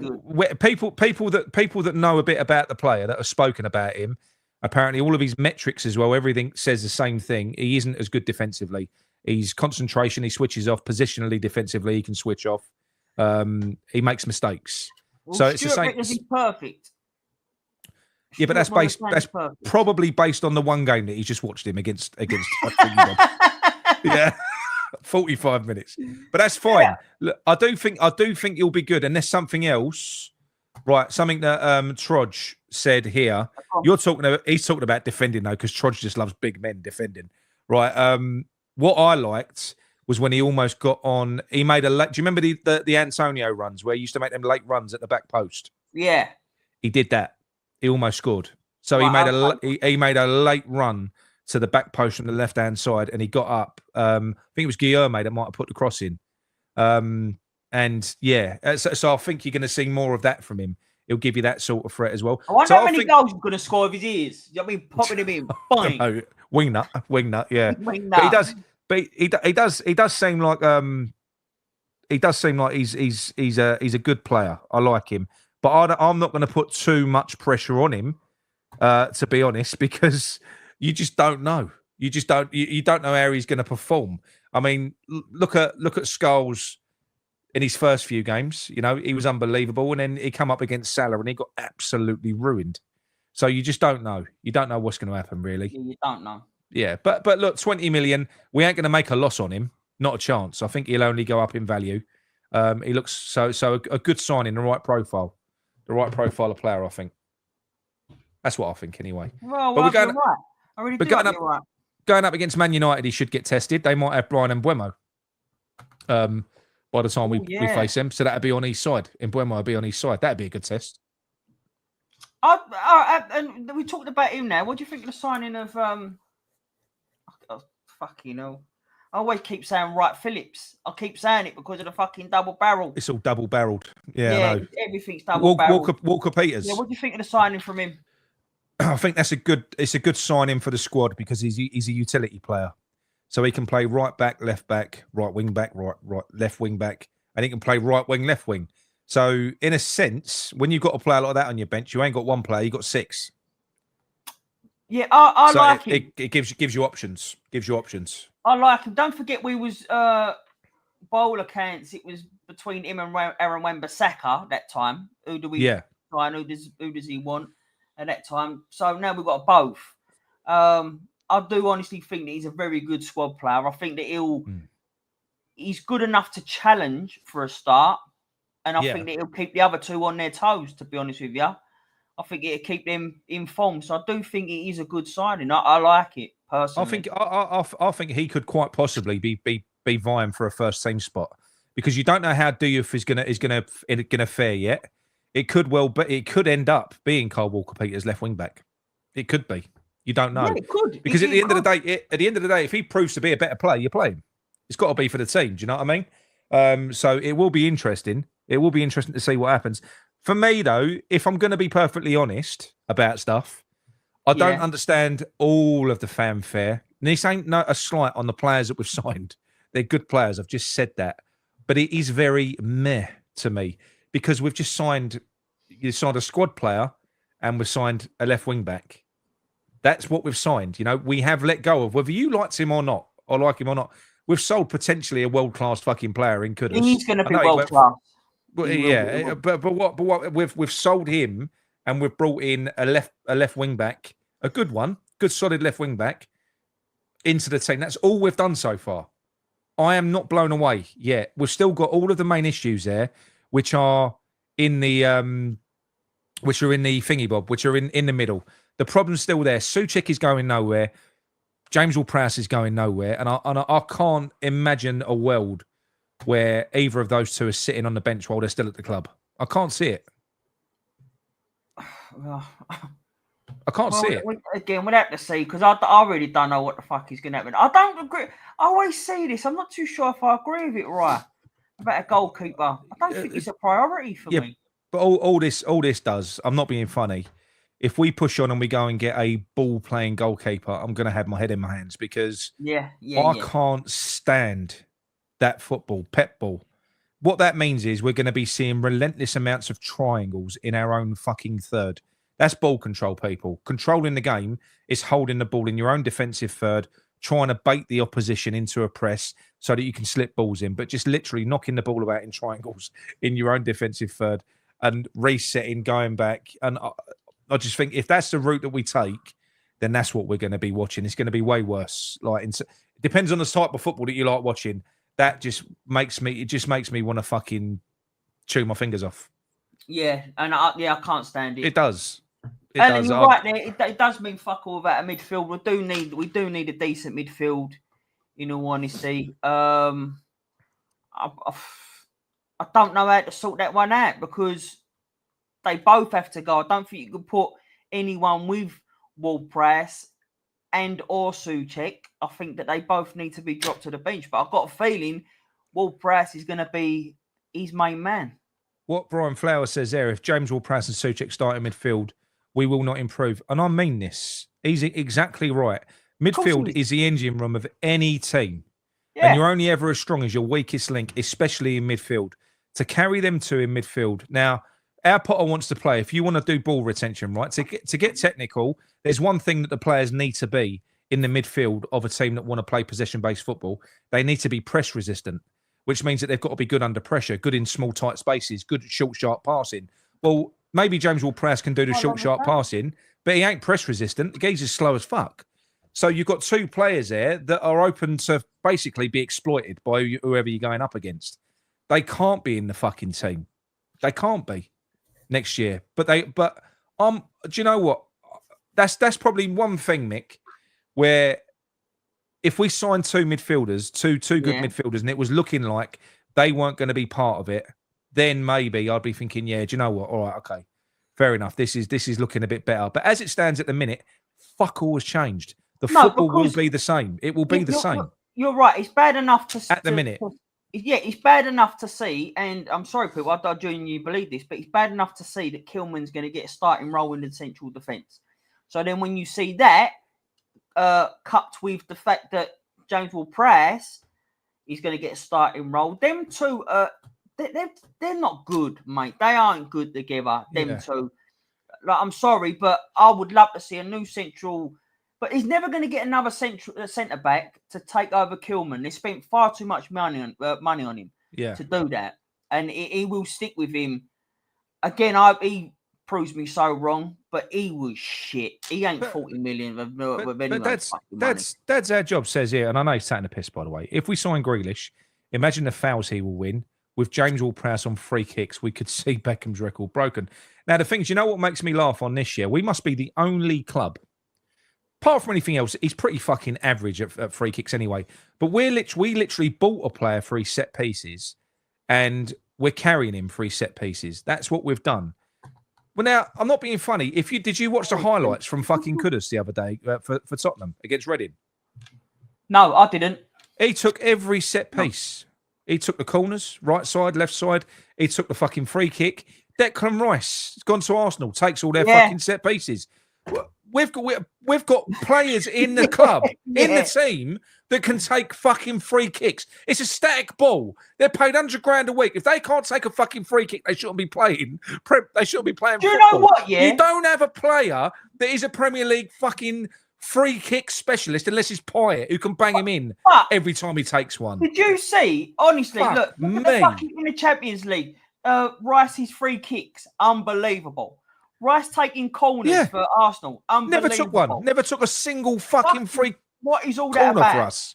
people that know a bit about the player that have spoken about him. Apparently, all of his metrics as well. Everything says the same thing. He isn't as good defensively. He's concentration. He switches off positionally. Defensively, he can switch off. He makes mistakes. Well, So it's the same. He's perfect. Yeah, but that's probably based on the one game that he's just watched him against. Yeah, 45 minutes. But that's fine. Yeah. Look, I do think he'll be good. And there's something else, right? Something that Trudge said here. He's talking about defending though, because Trudge just loves big men defending, right? What I liked was when he almost got on. He made a late. Do you remember the Antonio runs where he used to make them late runs at the back post? Yeah, he did that. He almost scored. So he made a late run to the back post from the left hand side, and he got up. I think it was Guillermo that might have put the cross in. And yeah, so I think you're going to see more of that from him. He'll give you that sort of threat as well. I wonder how many goals he's going to score with his ears. You know what I mean, popping him in. No, wing nut, yeah. Wing but nut. He does seem like he's a good player. I like him, but I'm not going to put too much pressure on him, to be honest, because you just don't know. You don't know how he's going to perform. I mean, look at Scholes. In his first few games, you know, he was unbelievable. And then he come up against Salah and he got absolutely ruined. So you just don't know. You don't know what's going to happen, really. Yeah, you don't know. Yeah, but look, 20 million, we ain't going to make a loss on him. Not a chance. I think he'll only go up in value. He looks so a good signing, the right profile of player, I think. That's what I think, anyway. Well, you're right. I really do think you're right. Going up against Man United, he should get tested. They might have Brian Mbeumo. By the time we face him. So that'd be on his side. Mbeumo would be on his side. That'd be a good test. And we talked about him now. What do you think of the signing of fucking hell. I always keep saying Wright Phillips. I keep saying it because of the fucking double barrel. It's all double barreled. Yeah, everything's double barreled. Walker Peters. Yeah, what do you think of the signing from him? I think it's a good signing for the squad because he's a utility player. So he can play right back, left back, right wing back, right left wing back, and he can play right wing, left wing. So in a sense, when you've got a player like that on your bench, you ain't got one player, you got six. Yeah, I like him. It gives you options. I like him. Don't forget we was bowl accounts. It was between him and Aaron Wan-Bissaka that time. Who do we sign? Who does he want at that time? So now we've got both. I do honestly think that he's a very good squad player. I think that he's good enough to challenge for a start. And I think that he'll keep the other two on their toes, to be honest with you. I think it'll keep them informed. So I do think it is a good signing. I like it, personally. I think he could quite possibly be vying for a first team spot. Because you don't know how Diouf is gonna fare yet. It could end up being Kyle Walker-Peters left wing back. It could be. You don't know. Yeah, it could. Because at the end of the day, if he proves to be a better player, you play him. It's got to be for the team. Do you know what I mean? So it will be interesting. It will be interesting to see what happens. For me, though, if I'm going to be perfectly honest about stuff, I don't understand all of the fanfare. And this ain't a slight on the players that we've signed. They're good players. I've just said that. But it is very meh to me because we've just signed a squad player and we've signed a left wing back. That's what we've signed. You know, we have let go of, whether you liked him or not, or like him or not, we've sold potentially a world-class fucking player in Kudus. He's going to be world-class. Well, yeah, but what we've sold him and we've brought in a left wing back, a good one, good solid left wing back into the team. That's all we've done so far. I am not blown away yet. We've still got all of the main issues there, which are in the thingy bob, which are in the middle. The problem's still there. Souček is going nowhere. James Ward-Prowse is going nowhere, and I can't imagine a world where either of those two are sitting on the bench while they're still at the club. I can't see it. I can't see it. Again, we'll have to see, because I really don't know what the fuck is going to happen. I don't agree. I always say this. I'm not too sure if I agree with it right about a goalkeeper. I don't think it's a priority for me. But all this does, I'm not being funny. If we push on and we go and get a ball-playing goalkeeper, I'm going to have my head in my hands, because I can't stand that football, pep ball. What that means is we're going to be seeing relentless amounts of triangles in our own fucking third. That's ball control, people. Controlling the game is holding the ball in your own defensive third, trying to bait the opposition into a press so that you can slip balls in, but just literally knocking the ball about in triangles in your own defensive third and resetting, going back. And I just think if that's the route that we take, then that's what we're going to be watching. It's going to be way worse. It depends on the type of football that you like watching. That just makes me want to fucking chew my fingers off. Yeah, and I can't stand it. It does. And you're right there. It does mean fuck all without a midfield. We do need a decent midfield, in all honesty. I don't know how to sort that one out, because they both have to go. I don't think you could put anyone with Ward-Prowse and or Souček. I think that they both need to be dropped to the bench. But I've got a feeling Ward-Prowse is going to be his main man. What Brian Flower says there, if James Ward-Prowse and Souček start in midfield, we will not improve. And I mean this. He's exactly right. Midfield is the engine room of any team. Yeah. And you're only ever as strong as your weakest link, especially in midfield. To carry them two in midfield. Now, our Potter wants to play. If you want to do ball retention, right, to get technical, there's one thing that the players need to be in the midfield of a team that want to play possession-based football. They need to be press resistant, which means that they've got to be good under pressure, good in small, tight spaces, good at short, sharp passing. Well, maybe James Ward-Prowse can do the short, sharp passing, but he ain't press resistant. The geezer's slow as fuck. So you've got two players there that are open to basically be exploited by whoever you're going up against. They can't be in the fucking team. They can't be next year. But do you know what? That's probably one thing, Mick, where if we signed two midfielders, two good midfielders, and it was looking like they weren't going to be part of it, then maybe I'd be thinking, yeah, do you know what? All right, okay, fair enough. This is looking a bit better. But as it stands at the minute, fuck all has changed. The football will be the same. It will be the same. You're right. It's bad enough to at the minute. It's bad enough to see, and I'm sorry, people, I genuinely believe this, but it's bad enough to see that Kilman's going to get a starting role in the central defence. So then when you see that, coupled with the fact that James Ward-Prowse is going to get a starting role, them two, they're not good, mate. They aren't good together, them two. Like, I'm sorry, but I would love to see a new central. But he's never going to get another centre back to take over Kilman. They spent far too much money on him to do that, and he will stick with him. Again, he proves me so wrong, but he was shit. He ain't 40 million with anyone. But that's our job, says here, and I know he's taking the piss, by the way. If we sign Grealish, imagine the fouls he will win. With James Ward-Prowse on free kicks, we could see Beckham's record broken. Now, the thing is, you know what makes me laugh on this year? We must be the only club. Apart from anything else, he's pretty fucking average at free kicks anyway. But we literally bought a player for his set pieces, and we're carrying him for his set pieces. That's what we've done. Well, now I'm not being funny. Did you watch the highlights from fucking Kudus the other day for Tottenham against Reading? No, I didn't. He took every set piece. He took the corners, right side, left side. He took the fucking free kick. Declan Rice has gone to Arsenal, takes all their fucking set pieces. We've got players in the club, in the team, that can take fucking free kicks. It's a static ball. They're paid $100,000 a week. If they can't take a fucking free kick, they shouldn't be playing. They shouldn't be playing Do you football. know what, yeah? You don't have a player that is a Premier League fucking free kick specialist unless it's Pyatt, who can bang him in every time he takes one. Did you see, honestly, look at the fucking in the Champions League, Rice's free kicks, unbelievable. Rice taking corners for Arsenal, unbelievable. Never took one. Never took a single fucking free what is all that corner about? for us.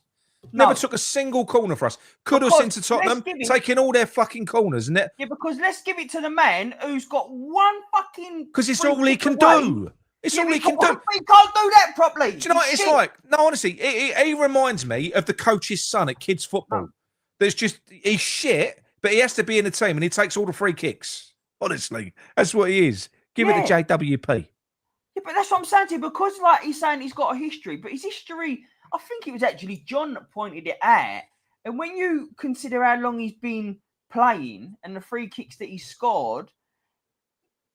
Never took a single corner for us. Kudus into Tottenham, taking all their fucking corners, isn't it? Yeah, because let's give it to the man who's got one fucking... Because it's all he can do. It's all he can do. He can't do that properly. Do you know what it's like? No, honestly, he reminds me of the coach's son at kids' football. That's just, he's shit, but he has to be in the team and he takes all the free kicks. Honestly, that's what he is. Give it a JWP. Yeah, but that's what I'm saying to you, because like he's saying he's got a history, but his history, I think it was actually John that pointed it out. And when you consider how long he's been playing and the free kicks that he scored,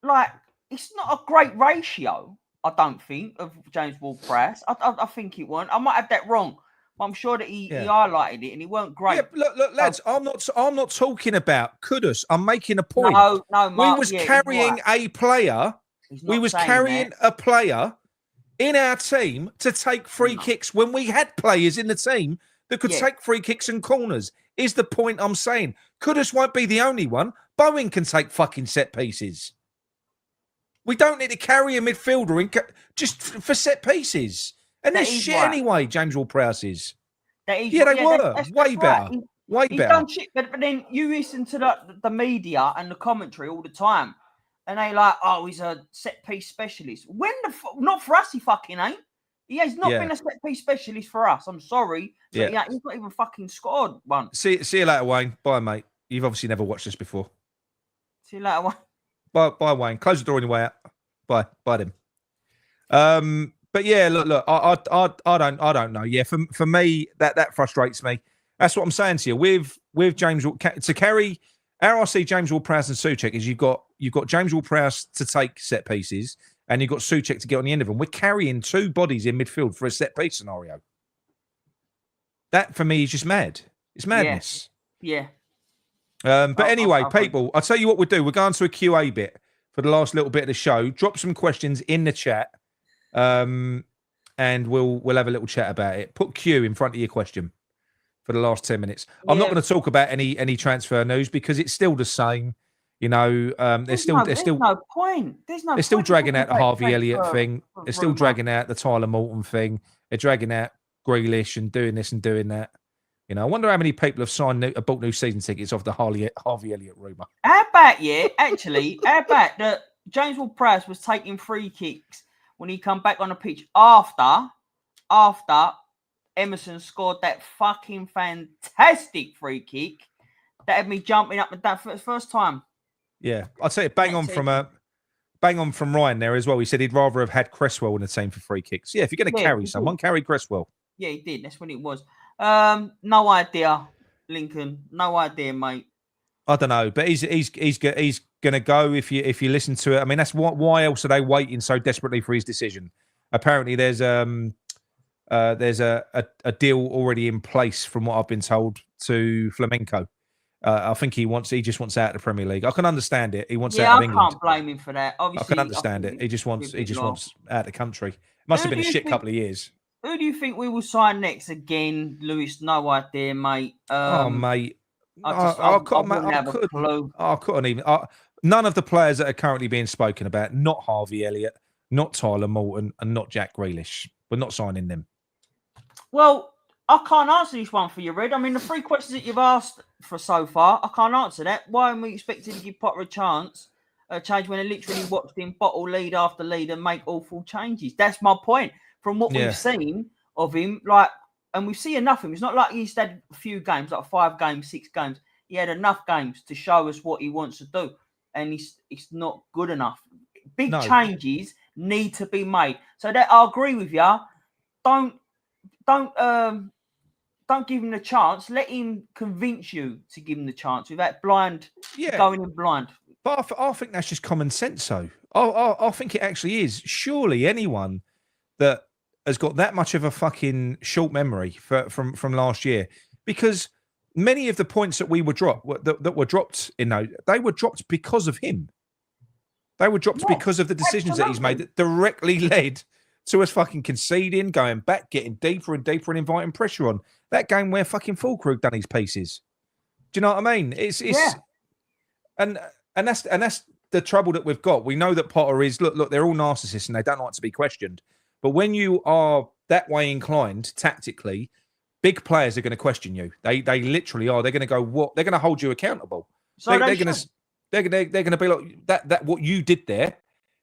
like, it's not a great ratio, I don't think, of James Ward-Prowse. I think it won't. I might have that wrong. But I'm sure that he highlighted it and he weren't great. Yeah, look, lads, I'm not talking about Kudus. I'm making a point. No, Mark, we was carrying a player. We was carrying a player in our team to take free kicks when we had players in the team that could take free kicks and corners. Is the point I'm saying? Kudus won't be the only one. Bowen can take fucking set pieces. We don't need to carry a midfielder just for set pieces. And they're shit anyway, James Ward-Prowse is. They were. Way better. Way better. Shit, but then you listen to the media and the commentary all the time. And they like, oh, he's a set-piece specialist. Not for us, he fucking ain't. He has not been a set-piece specialist for us. I'm sorry. But he's not even fucking scored one. See you later, Wayne. Bye, mate. You've obviously never watched this before. See you later, Wayne. Bye, Wayne. Close the door on your way out. Bye, them. But yeah, look. I don't know. Yeah, for me, that frustrates me. That's what I'm saying to you. With James to carry RRC, James Ward-Prowse and Souček is you've got James Ward-Prowse to take set pieces, and you've got Souček to get on the end of them. We're carrying two bodies in midfield for a set piece scenario. That for me is just mad. It's madness. Yeah. But anyway, people, I'll tell you what we'll do. We're going to a QA bit for the last little bit of the show. Drop some questions in the chat, and we'll have a little chat about it. Put Q in front of your question for the last 10 minutes. I'm not going to talk about any transfer news because it's still the same. You know, there's no point. They're still dragging out the Harvey Elliott thing. They're still dragging out the Tyler Morton thing. They're dragging out Grealish and doing this and doing that. You know, I wonder how many people have bought new season tickets off the Harvey Elliott rumour. How about that James Ward-Prowse was taking free kicks when he come back on the pitch after Emerson scored that fucking fantastic free kick that had me jumping up and down for the first time. Yeah, I'd say bang on from Ryan there as well. He said he'd rather have had Cresswell in the team for free kicks. Yeah, if you're going to carry someone, carry Cresswell. Yeah, he did. That's when it was. No idea, Lincoln. No idea, mate. I don't know, but he's going to go if you listen to it. I mean, that's why else are they waiting so desperately for his decision? Apparently, there's a deal already in place, from what I've been told, to Flamenco. I think he just wants out of the Premier League. I can understand it. He wants out of England. I can't blame him for that. Obviously, I can understand it. He just wants out of the country. Must have been a shit couple of years. Who do you think we will sign next again, Lewis? No idea, mate. Mate. I couldn't even. None of the players that are currently being spoken about, not Harvey Elliott, not Tyler Morton, and not Jack Grealish. We're not signing them. Well, I can't answer this one for you, Red. I mean, the three questions that you've asked for so far, I can't answer that. Why are we expected to give Potter a change when they literally watched him bottle lead after lead and make awful changes? That's my point. From what we've seen of him, and we see enough of him. It's not like he's had a few games, like 5 games, 6 games. He had enough games to show us what he wants to do, and it's not good enough. Big changes need to be made. So that I agree with you. Don't give him the chance. Let him convince you to give him the chance without going in blind. But I think that's just common sense. So I think it actually is. Surely anyone that has got that much of a fucking short memory from last year, because many of the points that we were dropped that were dropped they were dropped because of him. They were dropped because of the decisions that he's made that directly led to us fucking conceding, going back, getting deeper and deeper, and inviting pressure on. That game where fucking Fulkrug done his pieces. Do you know what I mean? It's and that's the trouble that we've got. We know that Potter is look, they're all narcissists and they don't like to be questioned. But when you are that way inclined tactically, big players are going to question you. They literally are. They're going to go, what? They're going to hold you accountable. So they're going to be like that. What you did there,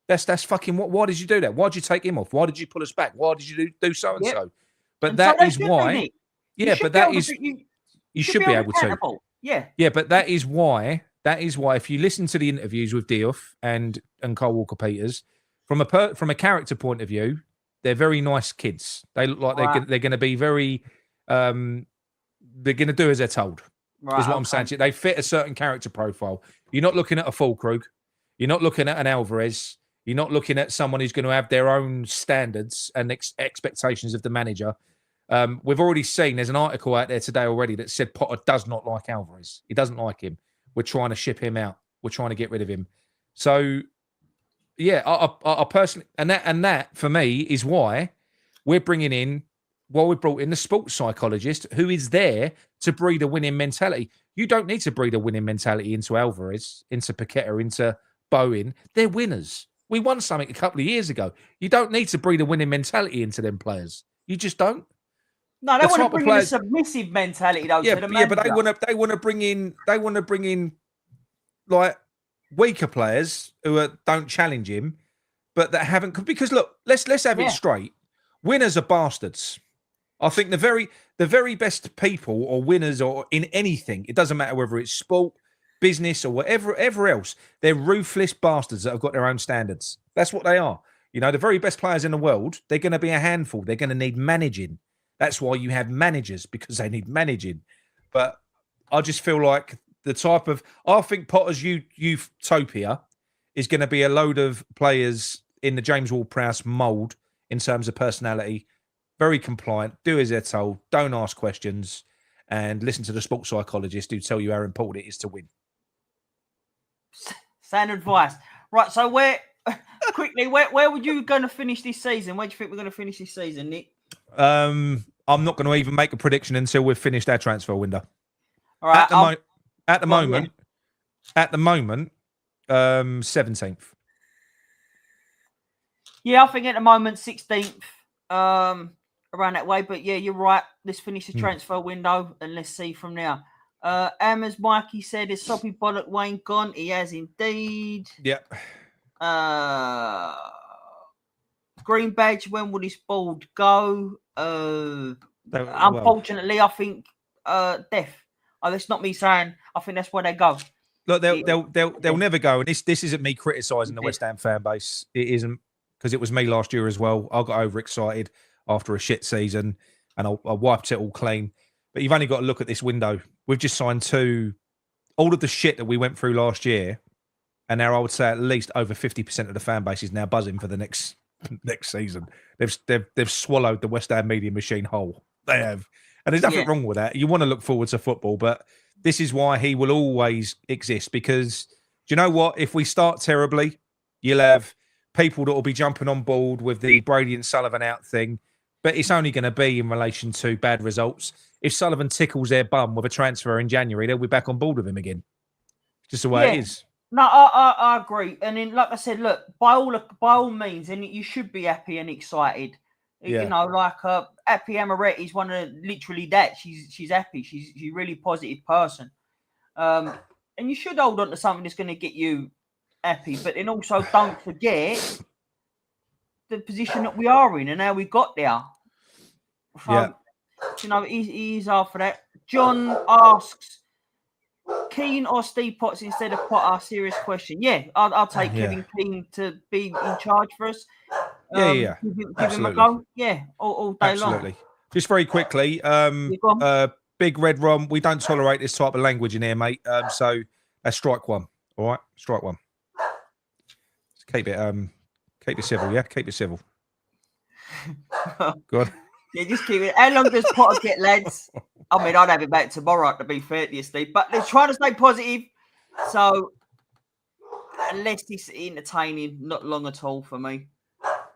that's fucking what. Why did you do that? Why did you take him off? Why did you pull us back? Why did you do so and so? But that is why. Yeah, but that is you should be able to. Yeah, but that is why. That is why. If you listen to the interviews with Diouf and Kyle Walker-Peters, from a character point of view, they're very nice kids. They look like they're going to be very. They're going to do as they're told. Is what I'm saying to you. They fit a certain character profile. You're not looking at a Fulkrug. You're not looking at an Alvarez. You're not looking at someone who's going to have their own standards and expectations of the manager. We've already seen there's an article out there today already that said Potter does not like Alvarez. He doesn't like him. We're trying to ship him out. We're trying to get rid of him. So, yeah, I personally, and that for me is why we're bringing in. Well, we brought in the sports psychologist who is there to breed a winning mentality. You don't need to breed a winning mentality into Alvarez, into Paqueta, into Bowen. They're winners. We won something a couple of years ago. You don't need to breed a winning mentality into them players. You just don't. No, they want to bring in a submissive mentality, though. Yeah, but they want to bring in like weaker players who don't challenge him, but that haven't. Because look, let's have it straight. Winners are bastards. I think the very best people or winners or in anything, it doesn't matter whether it's sport, business, or whatever else, they're ruthless bastards that have got their own standards. That's what they are. You know, the very best players in the world, they're going to be a handful. They're going to need managing. That's why you have managers, because they need managing. But I just feel like I think Potter's utopia is going to be a load of players in the James Ward-Prowse mould in terms of personality. Very compliant, do as they're told, don't ask questions, and listen to the sports psychologist who tell you how important it is to win. Sound advice. Right, so where would you going to finish this season? Where do you think we're going to finish this season, Nick? I'm not going to even make a prediction until we've finished our transfer window. All right. At the moment, 17th. Yeah, I think at the moment 16th. Around that way, but yeah, you're right. Let's finish the transfer window and let's see from now. As Mikey said, is Soppy Bollock Wayne gone? He has indeed. Yep. Green Badge, when will this board go? Unfortunately, I think death. That's not me saying. I think that's where they go. Look, they'll never go. And this isn't me criticising the West Ham fan base. It isn't, because it was me last year as well. I got overexcited after a shit season, and I wiped it all clean. But you've only got to look at this window. We've just signed all of the shit that we went through last year, and now I would say at least over 50% of the fan base is now buzzing for the next season. They've swallowed the West Ham media machine whole. They have, and there's nothing wrong with that. You want to look forward to football, but this is why he will always exist. Because do you know what? If we start terribly, you'll have people that will be jumping on board with the Brady and Sullivan out thing. But it's only going to be in relation to bad results. If Sullivan tickles their bum with a transfer in January, they'll be back on board with him again. Just the way it is. No, I agree. And then, like I said, look, by all means, and you should be happy and excited. Yeah. You know, like Happy Amaret is one of literally that. She's happy. She's a really positive person. And you should hold on to something that's going to get you happy. But then also don't forget the position that we are in and how we got there. So, you know, he is after that. John asks, Keane or Steve Potts instead of Potter? Serious question. Yeah, I'll take Kevin Keane to be in charge for us. Give him a go. Yeah, all day long. Just very quickly, Big Red Rom, we don't tolerate this type of language in here, mate. So let's strike one. All right, strike one. Let's keep it civil, yeah? Keep it civil. God. Yeah, just keep it. How long does Potter get, lads? I mean, I'd have it back tomorrow, to be fair to you, Steve. But they're trying to stay positive. So, unless it's entertaining, not long at all for me.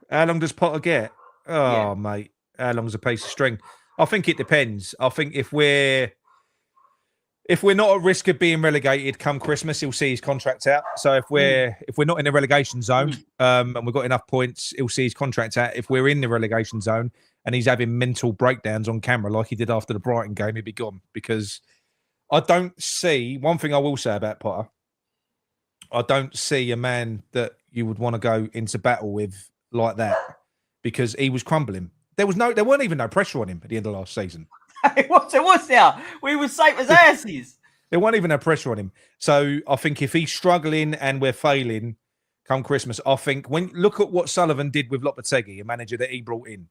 How long does Potter get? Oh, Yeah. mate. How long's a piece of string? I think it depends. I think if we're not at risk of being relegated come Christmas, he'll see his contract out. So if we're not in the relegation zone and we've got enough points, he'll see his contract out. If we're in the relegation zone and he's having mental breakdowns on camera like he did after the Brighton game, he'd be gone. Because I don't see, one thing I will say about Potter, I don't see a man that you would want to go into battle with like that, because he was crumbling. There weren't even no pressure on him at the end of last season. What's there? We were safe as asses. There wasn't even no pressure on him. So I think if he's struggling and we're failing come Christmas, I think look at what Sullivan did with Lopetegui, a manager that he brought in.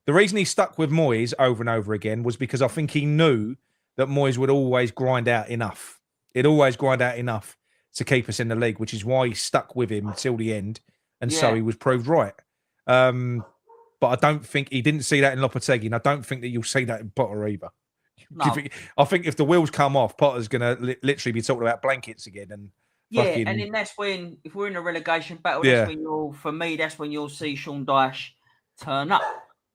The reason he stuck with Moyes over and over again was because I think he knew that Moyes would always grind out enough. He'd always grind out enough to keep us in the league, which is why he stuck with him till the end. And so he was proved right. But I don't think he didn't see that in Lopetegui, and I don't think that you'll see that in Potter either. No. I think if the wheels come off, Potter's going to literally be talking about blankets again. And and then that's when, if we're in a relegation battle, that's when you'll see Sean Dyche turn up.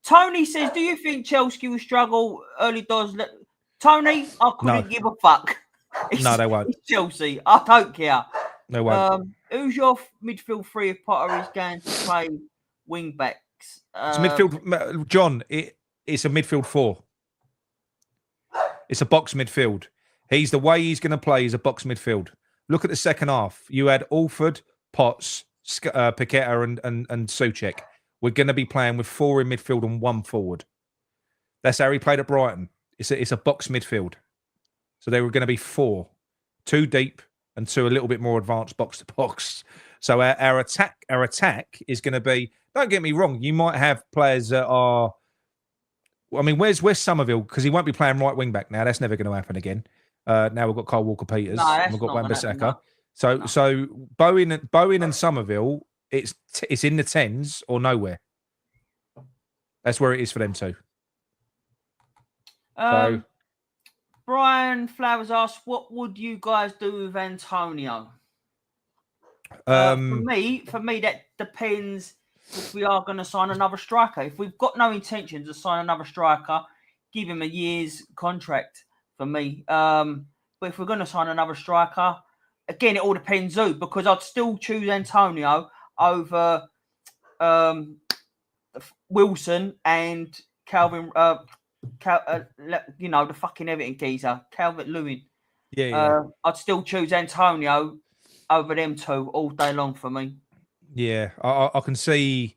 Tony says, do you think Chelsea will struggle early doors? Tony, I couldn't give a fuck. No, they won't. It's Chelsea. I don't care. They won't. Who's your midfield three if Potter is going to play wing backs? It's midfield, John. It's a midfield 4. It's a box midfield. The way he's going to play is a box midfield. Look at the second half. You had Alford, Potts, Paqueta, and Souček. We're going to be playing with 4 in midfield and 1 forward. That's how he played at Brighton. It's a box midfield. So they were going to be 4, 2 deep and 2 a little bit more advanced box to box. So our attack is going to be. Don't get me wrong. You might have players that are. I mean, where's Somerville? Because he won't be playing right wing back now. That's never going to happen again. Now we've got Kyle Walker-Peters. And we've got Wan-Bissaka. So Bowen and Somerville, it's in the 10s or nowhere. That's where it is for them too. Brian Flowers asks, what would you guys do with Antonio? For me, that depends if we are going to sign another striker. If we've got no intentions to sign another striker, give him a year's contract for me. But if we're going to sign another striker, again, it all depends who, because I'd still choose Antonio over Wilson and Calvin, the fucking Everton geezer, Calvert-Lewin. I'd still choose Antonio over them 2 all day long for me. Yeah, I can see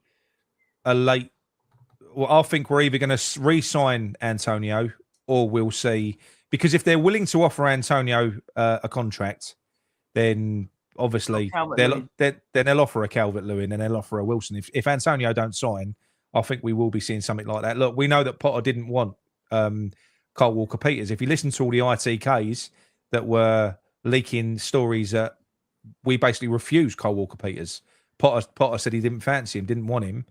a late. Well, I think we're either going to re-sign Antonio or we'll see, because if they're willing to offer Antonio a contract, then obviously they'll offer a Calvert-Lewin and they'll offer a Wilson. If Antonio don't sign, I think we will be seeing something like that. Look, we know that Potter didn't want Kyle Walker-Peters. If you listen to all the ITKs that were leaking stories that we basically refused Kyle Walker-Peters. Potter said he didn't fancy him, didn't want him.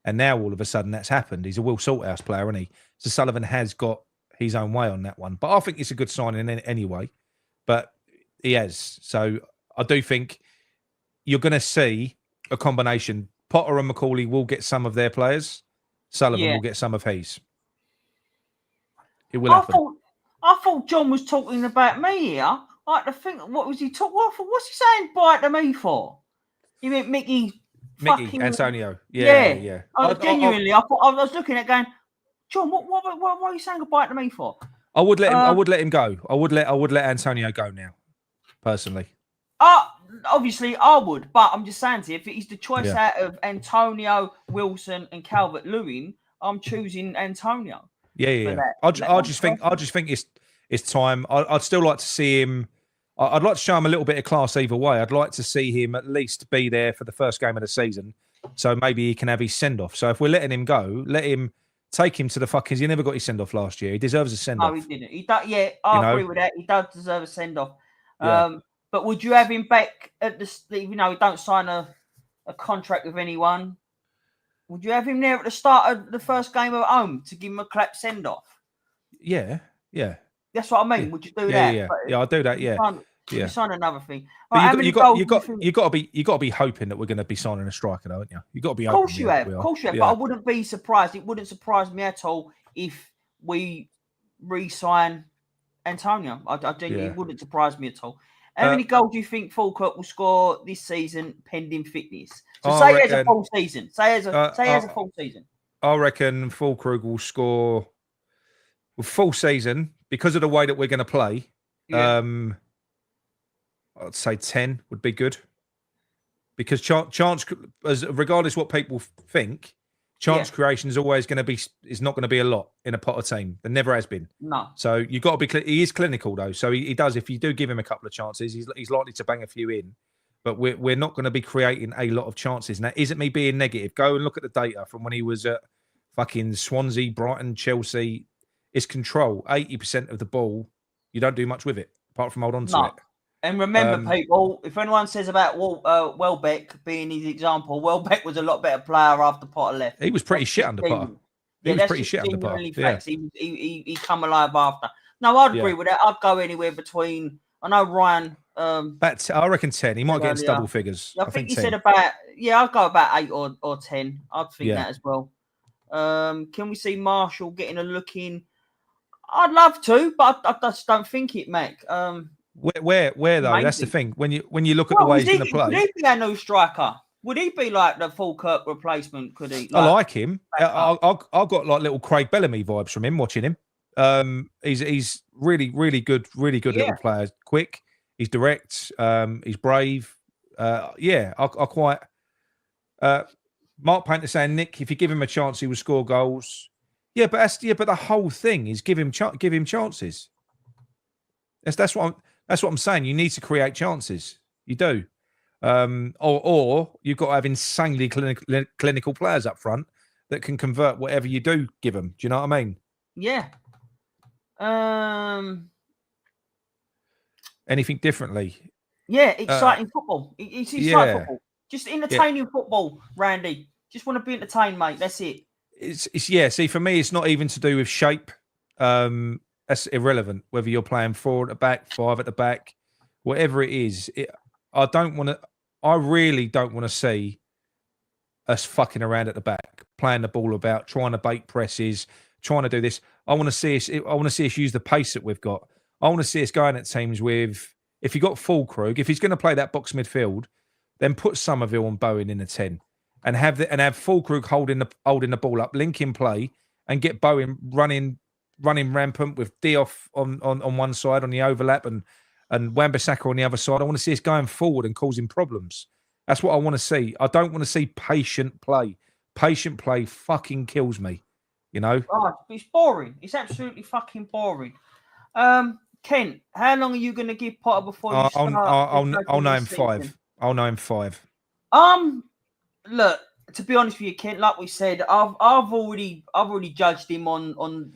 And now all of a sudden that's happened. He's a Will Salthouse player, isn't he? So Sullivan has got his own way on that one. But I think it's a good signing anyway. But he has. So I do think you're going to see a combination. Potter and McCauley will get some of their players. Sullivan will get some of his. It will happen. I thought John was talking about me here. Like, what was he talking? What's he saying bite to me for? You meant Micky, Antonio. Yeah. Genuinely, I was looking at going, John, what are you saying a bite to me for? I would let him go. I would let Antonio go now, personally. Obviously, I would, but I'm just saying to you, if it's the choice out of Antonio, Wilson, and Calvert-Lewin, I'm choosing Antonio. Yeah. I just think it's time. I'd still like to see him. I'd like to show him a little bit of class either way. I'd like to see him at least be there for the first game of the season, so maybe he can have his send off. So if we're letting him go, let him take him to the fuckers. He never got his send off last year. He deserves a send off. No, he didn't. He does. Yeah, I agree with that. He does deserve a send off. But would you have him back at the? He don't sign a contract with anyone. Would you have him there at the start of the first game at home to give him a clap send off? Yeah. That's what I mean. Yeah. Would you do that? Yeah, I'll do that. Yeah. You sign another thing. But Right, you got to be hoping that we're going to be signing a striker, don't you? You got to be. Of course you have. Of course you have. But I wouldn't be surprised. It wouldn't surprise me at all if we re-sign Antonio. I genuinely wouldn't surprise me at all. How many goals do you think Falkirk will score this season, pending fitness? So say he has a full season. Say he has a full season. I reckon Falkirk will score full season because of the way that we're going to play. Yeah. I'd say 10 would be good. Because chance, regardless what people think, chance creation is always going to be, is not going to be a lot in a Potter team. There never has been. No. So you've got to be, he is clinical though. So he does, if you do give him a couple of chances, he's likely to bang a few in. But we're not going to be creating a lot of chances. Now, isn't me being negative? Go and look at the data from when he was at fucking Swansea, Brighton, Chelsea. It's control. 80% of the ball, you don't do much with it, apart from hold on to it. And remember, people, if anyone says about Welbeck being his example, Welbeck was a lot better player after Potter left. He was pretty shit under Potter. He was pretty shit under Potter. Yeah. He come alive after. No, I'd agree with that. I'd go anywhere between, I know Ryan... I reckon 10. He might get into double figures. I think he said about, I'd go about 8 or 10. I'd think that as well. Can we see Marshall getting a look in? I'd love to, but I just don't think it, Mac. Where though? Maybe. That's the thing. When you look at the way he's going to play, would he be our new striker? Would he be like the Falkirk replacement? Could he? I like him. I've got like little Craig Bellamy vibes from him watching him. He's really good little player. Quick. He's direct. He's brave. I quite. Mark Painter saying, Nick, if you give him a chance, he will score goals. Yeah, but the whole thing is give him chances. That's what I'm saying. You need to create chances. You do. Or you've got to have insanely clinical players up front that can convert whatever you do give them. Do you know what I mean? Yeah. Anything differently? Yeah, exciting football. It's exciting football. Just entertaining football, Randy. Just want to be entertained, mate. That's it. It's See, for me, it's not even to do with shape. That's irrelevant. Whether you're playing 4 at the back, 5 at the back, whatever it is. I really don't want to see us fucking around at the back, playing the ball about, trying to bait presses, trying to do this. I want to see us use the pace that we've got. I want to see us going at teams with, if you got Fulkrug, if he's going to play that box midfield, then put Somerville and Bowen in a 10 and have Fulkrug holding the ball up, link in play, and get Bowen running rampant with Diouf on one side on the overlap and Wan-Bissaka on the other side. I want to see us going forward and causing problems. That's what I want to see. I don't want to see patient play. Patient play fucking kills me, you know? Oh, it's boring. It's absolutely fucking boring. Kent, how long are you going to give Potter before you start? I'll name 5. I'll name 5. Look, to be honest with you, Kent, like we said, I've already judged him on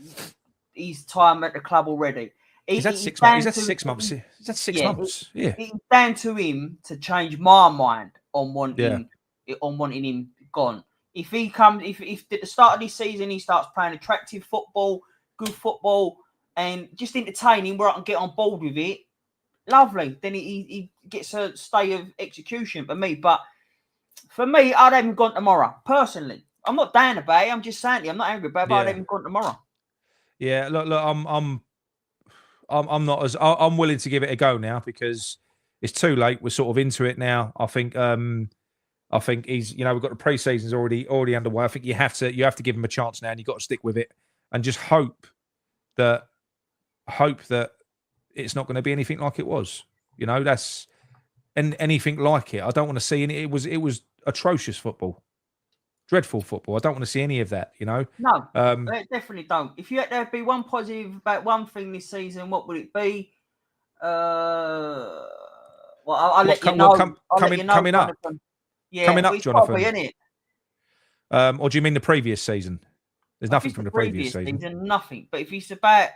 his time at the club already. Is that 6 months? Is that 6 months? Is that 6 months? Yeah. It's down to him to change my mind on wanting him gone. If he comes, if at the start of this season he starts playing attractive football, good football, and just entertaining where I can get on board with it, lovely. Then he gets a stay of execution for me. But for me, I'd have him gone tomorrow. Personally, I'm not down about it. I'm just saying, I'm not angry about it. But I'd have him gone tomorrow. Yeah, look, I'm not as I'm willing to give it a go now because it's too late. We're sort of into it now. I think he's, we've got the pre-seasons already underway. I think you have to give him a chance now, and you've got to stick with it and just hope that it's not going to be anything like it was. That's anything like it. I don't want to see any. It was atrocious football. Dreadful football. I don't want to see any of that, No, I definitely don't. If you had to be one positive about one thing this season, what would it be? I'll let you know. Coming up. Yeah, coming up, Jonathan. Probably, isn't it? Or do you mean the previous season? There's nothing from the previous season. Nothing. But if it's about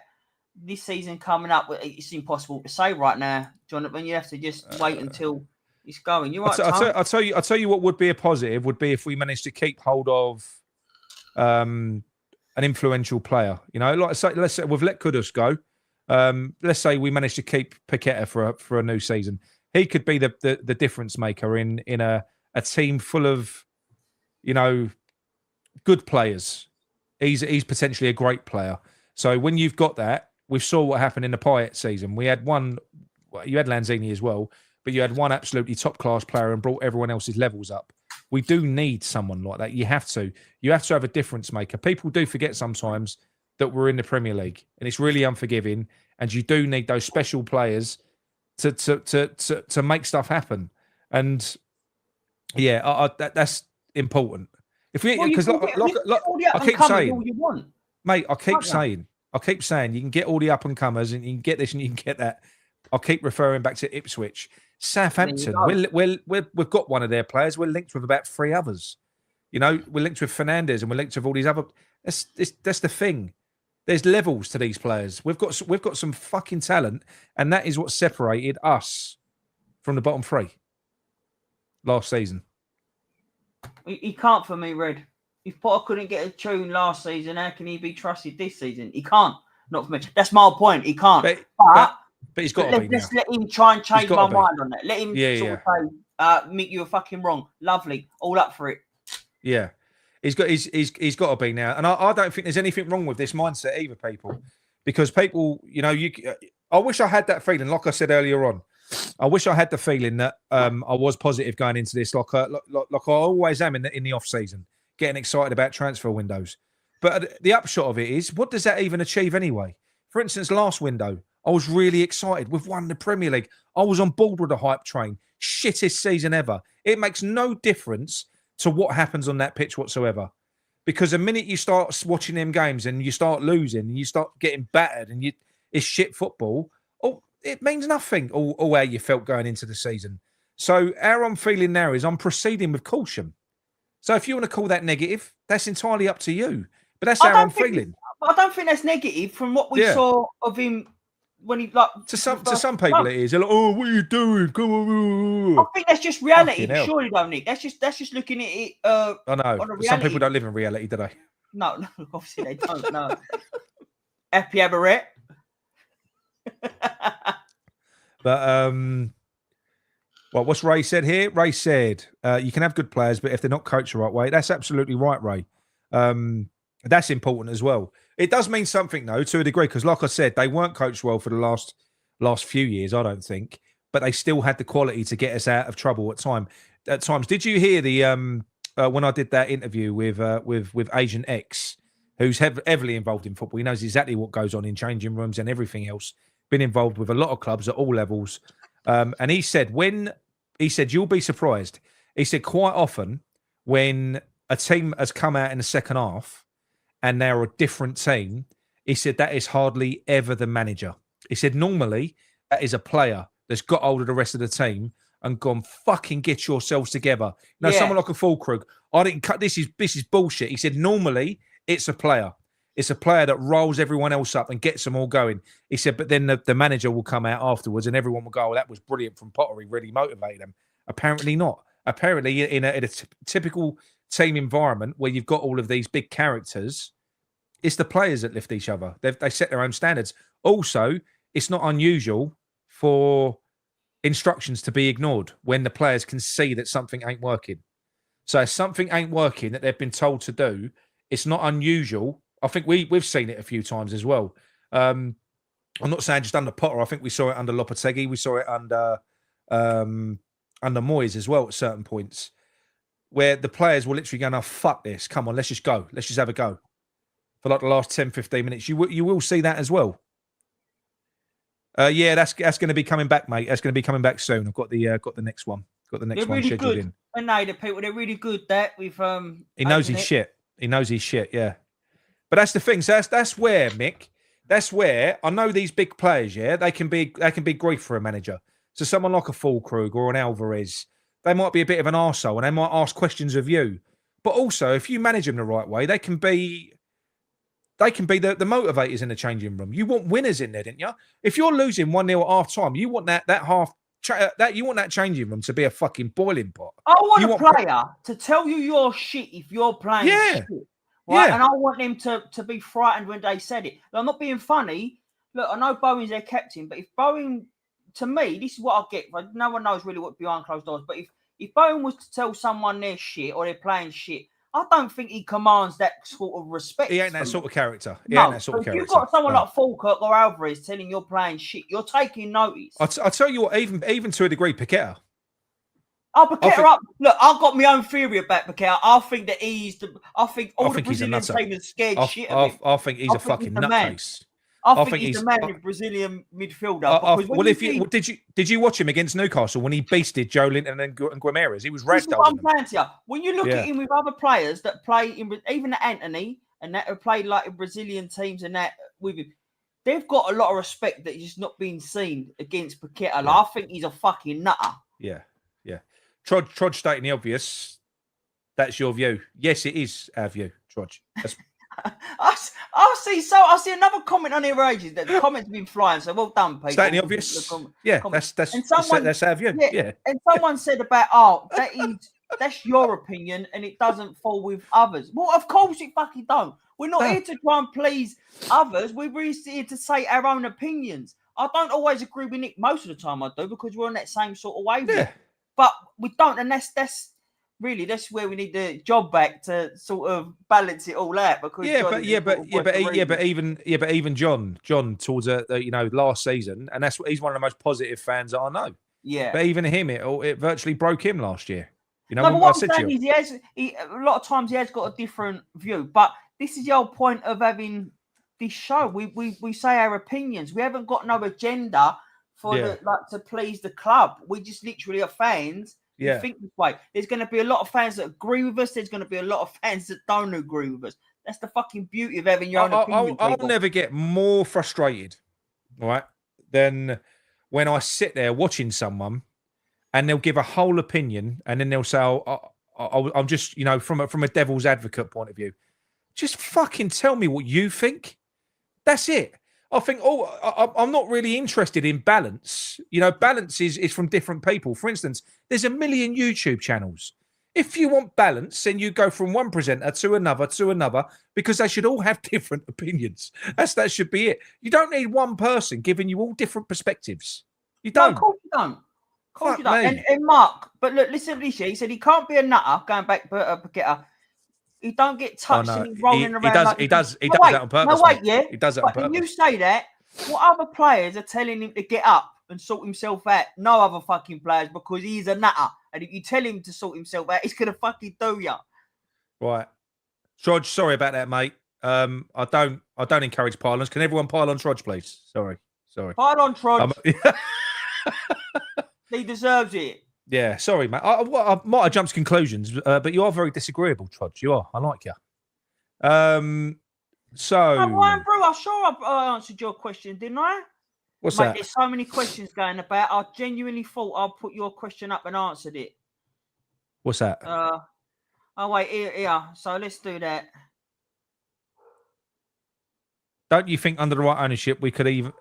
this season coming up, it's impossible to say right now, Jonathan. You have to just wait until It's going. You're right, Tom. I'll tell you what would be a positive would be if we managed to keep hold of an influential player. You know, like let's say we've let Kudus go. Let's say we managed to keep Paqueta for a new season. He could be the difference maker in a team full of, you know, good players. He's potentially a great player. So when you've got that, we saw what happened in the Payet season. We had one. Well, you had Lanzini as well, but you had one absolutely top class player and brought everyone else's levels up. We do need someone like that. You have to have a difference maker. People do forget sometimes that we're in the Premier League, and it's really unforgiving. And you do need those special players to make stuff happen. And yeah, that's important. If we, because I keep saying, mate, I keep saying, you can get all the up and comers, and you can get this and you can get that. I'll keep referring back to Ipswich, Southampton. We've got one of their players. We're linked with about 3 others. You know, we're linked with Fernandez, and we're linked with all these other. That's the thing. There's levels to these players. We've got some fucking talent, and that is what separated us from the bottom 3 last season. He can't for me, Red. If Potter couldn't get a tune last season, how can he be trusted this season? He can't. Not for me. That's my point. He can't. But he's got to be now. Let's let him try and change my mind on that. Let him sort of say, Mick, you were fucking wrong. Lovely. All up for it. Yeah. He's got to be now. And I don't think there's anything wrong with this mindset either, people. Because people, you know, I wish I had that feeling, like I said earlier on. I wish I had the feeling that I was positive going into this, like I always am in the off season, getting excited about transfer windows. But the upshot of it is, what does that even achieve anyway? For instance, last window, I was really excited. We've won the Premier League. I was on board with the hype train. Shittest season ever. It makes no difference to what happens on that pitch whatsoever. Because the minute you start watching them games and you start losing and you start getting battered and it's shit football, it means nothing, or how you felt going into the season. So how I'm feeling now is I'm proceeding with caution. So if you want to call that negative, that's entirely up to you. But that's how I'm feeling. I don't think that's negative from what we saw of him when he to some people it is. They're like, oh, what are you doing? Come on. I think that's just reality. Surely, don't Nick. That's just looking at it. I know. Some people don't live in reality, do they? No, obviously they don't. No. Happy Aberret. But well, what's Ray said here? Ray said you can have good players, but if they're not coached the right way, that's absolutely right, Ray. That's important as well. It does mean something though, to a degree, because like I said, they weren't coached well for the last few years, I don't think, but they still had the quality to get us out of trouble at times. Did you hear the when I did that interview with Agent X, who's heavily involved in football? He knows exactly what goes on in changing rooms and everything else. Been involved with a lot of clubs at all levels. And he said, you'll be surprised. He said quite often when a team has come out in the second half and they're a different team, he said that is hardly ever the manager. He said normally that is a player that's got hold of the rest of the team and gone, fucking get yourselves together. Now, someone like a Fulkrug, I didn't cut this is bullshit. He said normally it's a player. It's a player that rolls everyone else up and gets them all going. He said, but then the manager will come out afterwards and everyone will go, oh, that was brilliant from Potter. He really motivated them. Apparently not. Apparently in a typical team environment where you've got all of these big characters, it's the players that lift each other. They set their own standards. Also, it's not unusual for instructions to be ignored when the players can see that something ain't working. So if something ain't working that they've been told to do, it's not unusual. I think we've seen it a few times as well. I'm not saying just under Potter. I think we saw it under Lopetegui. We saw it under Moyes as well at certain points, where the players will literally go, "No, fuck this. Come on, let's just go. Let's just have a go." For like the last 10, 15 minutes, you will see that as well. Yeah, that's going to be coming back, mate. That's going to be coming back soon. I've got the next one. Got the next one really scheduled good. in. I know the people. They're really good. That with he knows his shit. He knows his shit. Yeah. But that's the thing. So that's where, Mick, that's where I know these big players, yeah, they can be grief for a manager. So someone like a Fulkrug or an Alvarez, they might be a bit of an arsehole and they might ask questions of you. But also, if you manage them the right way, they can be the motivators in the changing room. You want winners in there, didn't you? If you're losing 1-0 at half time, you want that half you want that changing room to be a fucking boiling pot. I want a player to tell you your shit if you're playing shit. Right? Yeah. And I want them to be frightened when they said it. I'm not being funny. Look, I know Bowen's their captain, but if Bowen, to me, this is what I get. No one knows really what behind closed doors. But if Bowen was to tell someone they're shit or they're playing shit, I don't think he commands that sort of respect. He ain't that sort of character. If you've got someone like Falkirk or Alvarez telling you're playing shit, you're taking notice. I'll tell you what, even to a degree, Paqueta. Paqueta Look, I've got my own theory about Paqueta. I think that I think the Brazilian team is scared shit of him. I think he's a fucking nutcase. I think he's the man in Brazilian midfielder. Did you watch him against Newcastle when he beasted Joe Linton and Guimaraes? He was ragdolling. When you look at him with other players that play in, even Anthony and that have played like in Brazilian teams and that with him, they've got a lot of respect that he's not being seen against Paqueta. Like, I think he's a fucking nutter. Yeah. Trod stating the obvious. That's your view. Yes, it is our view, Trod. I see another comment on here ages that the comments have been flying. So well done, people. Stating the obvious. That's our view. Yeah. And someone said about that's your opinion and it doesn't fall with others. Well, of course it fucking don't. We're not here to try and please others. We're here to say our own opinions. I don't always agree with Nick. Most of the time I do because we're on that same sort of wavelength. Yeah. But we don't, and that's where we need the job back to sort of balance it all out. Because even John towards last season, and he's one of the most positive fans that I know. Yeah, but even him, it virtually broke him last year. But what I'm saying is, a lot of times he has got a different view. But this is the whole point of having this show. We say our opinions. We haven't got no agenda to please the club. We just literally are fans. Yeah. Think this way. There's going to be a lot of fans that agree with us. There's going to be a lot of fans that don't agree with us. That's the fucking beauty of having your own opinion. I'll never get more frustrated, right, than when I sit there watching someone and they'll give a whole opinion and then they'll say, I'm just, from a devil's advocate point of view, just fucking tell me what you think. That's it. I think, I'm not really interested in balance. Balance is from different people. For instance, there's a million YouTube channels. If you want balance, then you go from one presenter to another, because they should all have different opinions. That should be it. You don't need one person giving you all different perspectives. You don't. No, of course you don't. Of course you don't. And Mark, but look, listen to this. He said he can't be a nutter, going back to Paqueta. He don't get touched and he's rolling around. He does that on purpose. No, wait, yeah. He does that on purpose. When you say that, what other players are telling him to get up and sort himself out? No other fucking players, because he's a nutter. And if you tell him to sort himself out, he's going to fucking do ya. Right. Trodge, sorry about that, mate. I don't encourage pylons. Can everyone pile on Trodge, please? Sorry. Pile on Trodge. He deserves it. Yeah, sorry, mate. I might have jumped to conclusions, but you are very disagreeable, Trudge. You are. I like you. Ryan Brew, I'm sure I answered your question, didn't I? What's that? There's so many questions going about. I genuinely thought I'll put your question up and answered it. What's that? Wait, here. So let's do that. Don't you think under the right ownership we could ever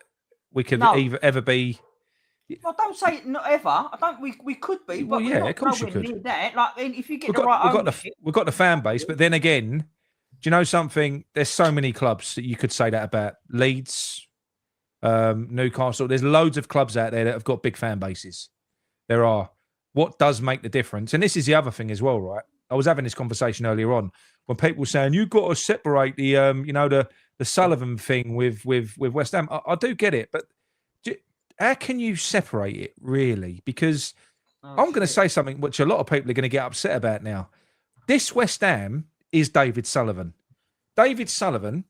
be? Well, don't say not ever. I don't. We could be, but of course you could. Near that. Like, if you get ownership, we've got the fan base, but then again, do you know something? There's so many clubs that you could say that about. Leeds, Newcastle. There's loads of clubs out there that have got big fan bases. There are. What does make the difference? And this is the other thing as well, right? I was having this conversation earlier on when people were saying you've got to separate the the Sullivan thing with West Ham. I do get it, but how can you separate it, really? Because I'm going to say something which a lot of people are going to get upset about now. This West Ham is David Sullivan. David Sullivan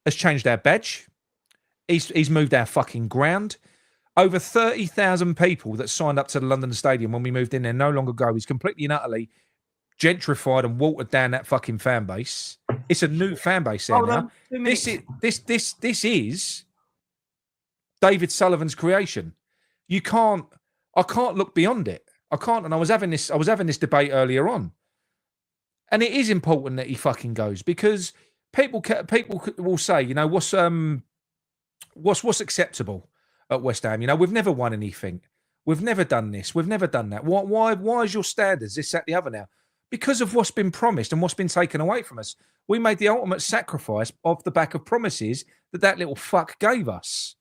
has changed our badge. He's moved our fucking ground. Over 30,000 people that signed up to the London Stadium when we moved in there no longer go. He's completely and utterly gentrified and watered down that fucking fan base. It's a new fan base there now. This is David Sullivan's creation. I can't look beyond it. I can't. And I was having this debate earlier on, and it is important that he fucking goes, because people will say, what's acceptable at West Ham. We've never won anything. We've never done this. We've never done that. Why is your standards this, that, the other now? Because of what's been promised and what's been taken away from us. We made the ultimate sacrifice off the back of promises that little fuck gave us.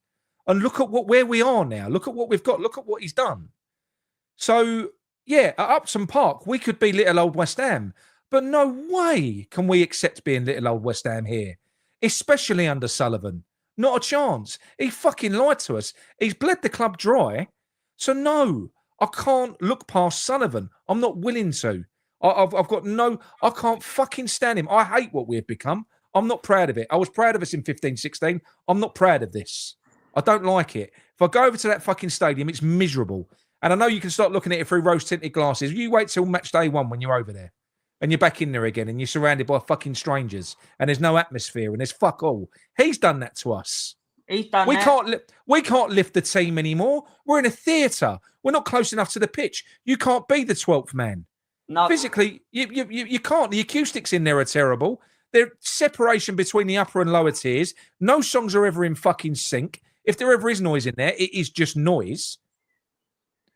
And look at where we are now. Look at what we've got. Look at what he's done. So, yeah, at Upton Park, we could be little old West Ham. But no way can we accept being little old West Ham here. Especially under Sullivan. Not a chance. He fucking lied to us. He's bled the club dry. So no, I can't look past Sullivan. I'm not willing to. I've got no... I can't fucking stand him. I hate what we've become. I'm not proud of it. I was proud of us in 15-16. I'm not proud of this. I don't like it. If I go over to that fucking stadium, it's miserable. And I know you can start looking at it through rose-tinted glasses. You wait till match day 1 when you're over there. And you're back in there again and you're surrounded by fucking strangers. And there's no atmosphere and there's fuck all. He's done that to us. He's done We can't lift the team anymore. We're in a theatre. We're not close enough to the pitch. You can't be the 12th man. No. Physically, you can't. The acoustics in there are terrible. There's separation between the upper and lower tiers. No songs are ever in fucking sync. If there ever is noise in there, it is just noise.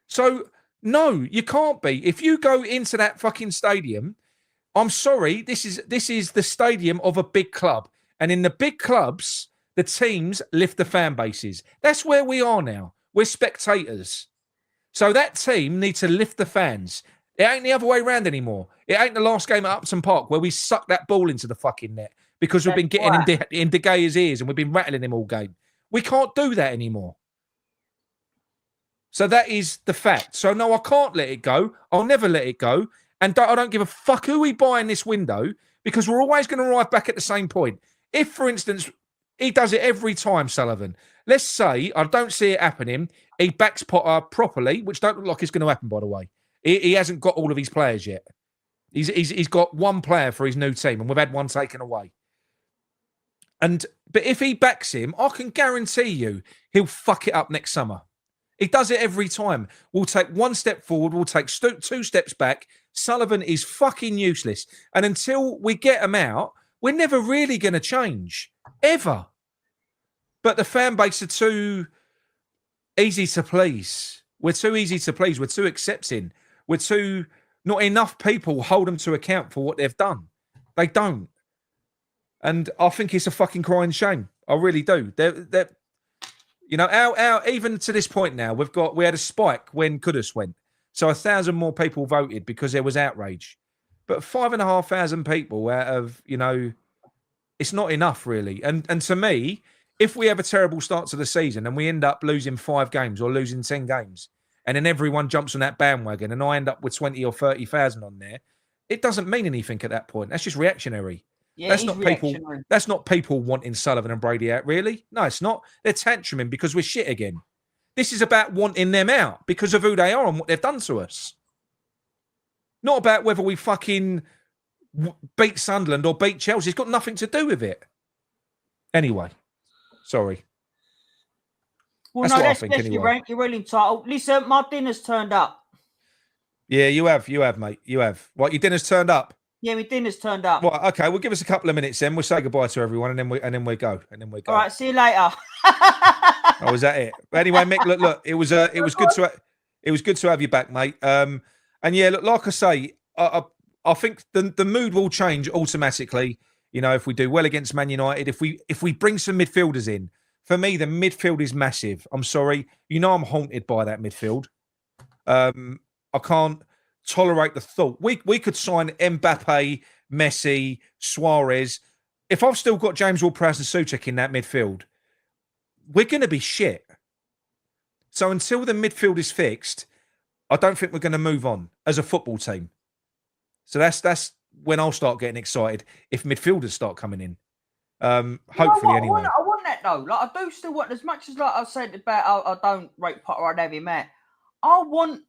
So, no, you can't be. If you go into that fucking stadium, I'm sorry, this is the stadium of a big club. And in the big clubs, the teams lift the fan bases. That's where we are now. We're spectators. So that team needs to lift the fans. It ain't the other way around anymore. It ain't the last game at Upton Park where we sucked that ball into the fucking net because we've been getting in De Gea's ears and we've been rattling him all game. We can't do that anymore. So that is the fact. So no, I can't let it go. I'll never let it go. And I don't give a fuck who we buy in this window because we're always going to arrive back at the same point. If, for instance, he does it every time, Sullivan. Let's say, I don't see it happening, he backs Potter properly, which don't look like it's going to happen, by the way. He hasn't got all of his players yet. He's got one player for his new team, and we've had one taken away. But if he backs him, I can guarantee you he'll fuck it up next summer. He does it every time. We'll take one step forward, we'll take 2 steps back. Sullivan is fucking useless. And until we get him out, we're never really going to change. Ever. But the fan base are too easy to please. We're too easy to please. We're too accepting. We're too... Not enough people hold them to account for what they've done. They don't. And I think it's a fucking crying shame. I really do. They're you know, our even to this point now, we had a spike when Kudus went. So 1,000 more people voted because there was outrage. But 5,500 people out of, you know, it's not enough really. And to me, if we have a terrible start to the season and we end up losing 5 games or losing 10 games, and then everyone jumps on that bandwagon and I end up with 20 or 30,000 on there, it doesn't mean anything at that point. That's just reactionary. Yeah, that's not people. That's not people wanting Sullivan and Brady out, really. No, it's not. They're tantruming because we're shit again. This is about wanting them out because of who they are and what they've done to us. Not about whether we fucking beat Sunderland or beat Chelsea. It's got nothing to do with it. Anyway, sorry. Well, that's no, that's anyway. You're really entitled. Listen, my dinner's turned up. Yeah, you have, mate. You have. What, your dinner's turned up? Yeah, my dinner's turned up. Well, okay, we'll give us a couple of minutes then. We'll say goodbye to everyone and then we go. All right, see you later. Oh, is that it? But anyway, Mick, look, it was good to have you back, mate. And yeah, look, like I say, I think the mood will change automatically. You know, if we do well against Man United, if we bring some midfielders in. For me, the midfield is massive. I'm sorry. You know I'm haunted by that midfield. I can't tolerate the thought. We could sign Mbappe, Messi, Suarez. If I've still got James Ward-Prowse and Souček in that midfield, we're going to be shit. So until the midfield is fixed, I don't think we're going to move on as a football team. So that's when I'll start getting excited if midfielders start coming in. Hopefully, anyway. I want that though. Like I do still want, as much as like I said about I don't rate Potter, I'd have him out. I want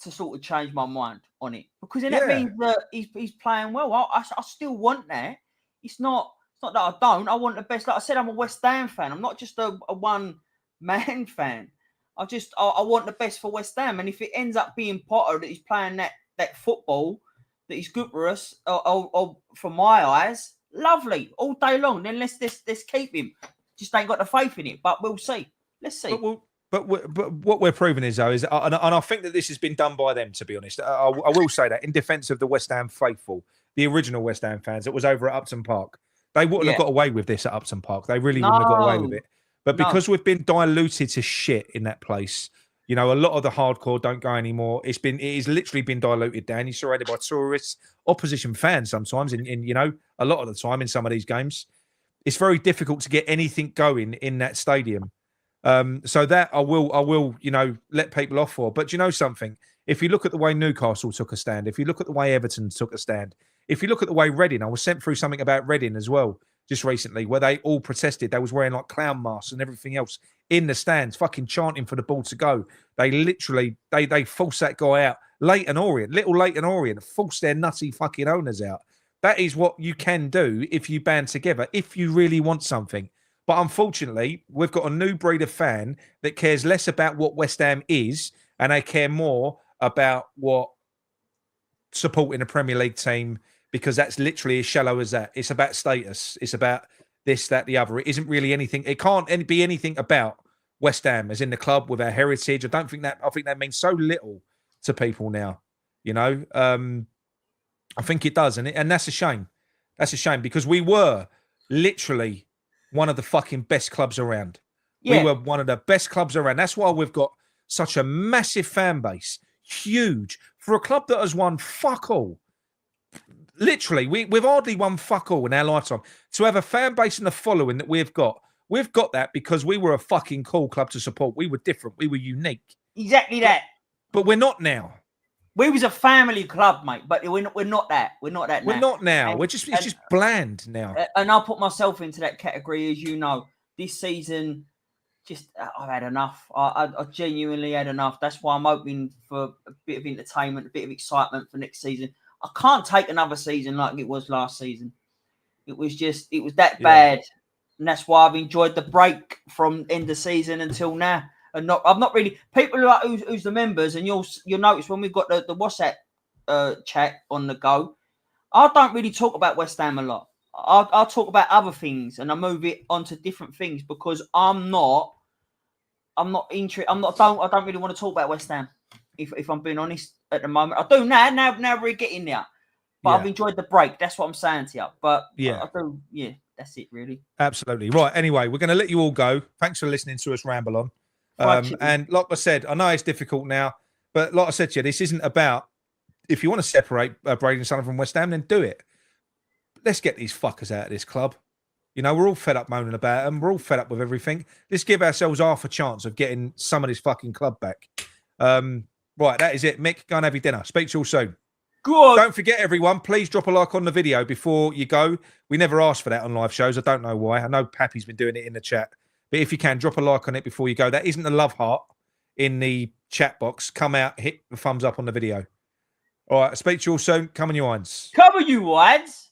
to sort of change my mind on it because then that means that he's playing well. I still want that. It's not that I don't. I want the best. Like I said, I'm a West Ham fan. I'm not just a one-man fan. I want the best for West Ham. And if it ends up being Potter that he's playing that football, that he's good for us, or for my eyes, lovely, all day long. Then let's keep him. Just ain't got the faith in it, but we'll see. Let's see. But what we're proving is, though, and I think that this has been done by them, to be honest. I will say that in defence of the West Ham faithful, the original West Ham fans that was over at Upton Park, they wouldn't have got away with this at Upton Park. They really wouldn't have got away with it. But because we've been diluted to shit in that place, you know, a lot of the hardcore don't go anymore. It is literally been diluted down. You're surrounded by tourists, opposition fans sometimes, in you know, a lot of the time in some of these games. It's very difficult to get anything going in that stadium. So that I will, you know, let people off for. But you know something? If you look at the way Newcastle took a stand, if you look at the way Everton took a stand, if you look at the way Reading, I was sent through something about Reading as well just recently, where they all protested. They was wearing like clown masks and everything else in the stands, fucking chanting for the ball to go. They literally, they forced that guy out. Little Leighton Orient, forced their nutty fucking owners out. That is what you can do if you band together, if you really want something. But unfortunately, we've got a new breed of fan that cares less about what West Ham is, and they care more about what supporting a Premier League team, because that's literally as shallow as that. It's about status. It's about this, that, the other. It isn't really anything. It can't be anything about West Ham as in the club with our heritage. I think that means so little to people now. You know, I think it does, and that's a shame. That's a shame because we were literally one of the fucking best clubs around. Yeah. We were one of the best clubs around. That's why we've got such a massive fan base. Huge. For a club that has won fuck all. Literally, we've hardly won fuck all in our lifetime. To have a fan base and a following that we've got that because we were a fucking cool club to support. We were different. We were unique. Exactly that. But we're not now. We was a family club, mate, but we're not that. We're not that now. We're not now. It's just bland now. And I'll put myself into that category, as you know. This season, I've had enough. I genuinely had enough. That's why I'm hoping for a bit of entertainment, a bit of excitement for next season. I can't take another season like it was last season. It was that bad. And that's why I've enjoyed the break from end of season until now. And I've not really, people like who's the members, and you'll notice when we've got the WhatsApp chat on the go, I don't really talk about West Ham a lot. I'll talk about other things and I move it onto different things because I don't really want to talk about West Ham. If I'm being honest at the moment, I do now we're getting there. But I've enjoyed the break. That's what I'm saying to you. But I do, that's it really. Absolutely. Right. Anyway, we're going to let you all go. Thanks for listening to us ramble on. And like I said, I know it's difficult now, but like I said to you, this isn't about, if you want to separate Brady and Son from West Ham, then do it. Let's get these fuckers out of this club. You know, we're all fed up moaning about them. We're all fed up with everything. Let's give ourselves half a chance of getting some of this fucking club back. Right, that is it. Mick, go and have your dinner. Speak to you all soon. Good. Don't forget, everyone, please drop a like on the video before you go. We never ask for that on live shows. I don't know why. I know Pappy's been doing it in the chat. But if you can, drop a like on it before you go. That isn't a love heart in the chat box. Come out, hit the thumbs up on the video. All right, speak to you all soon. Come on, you irons. Come on, you irons.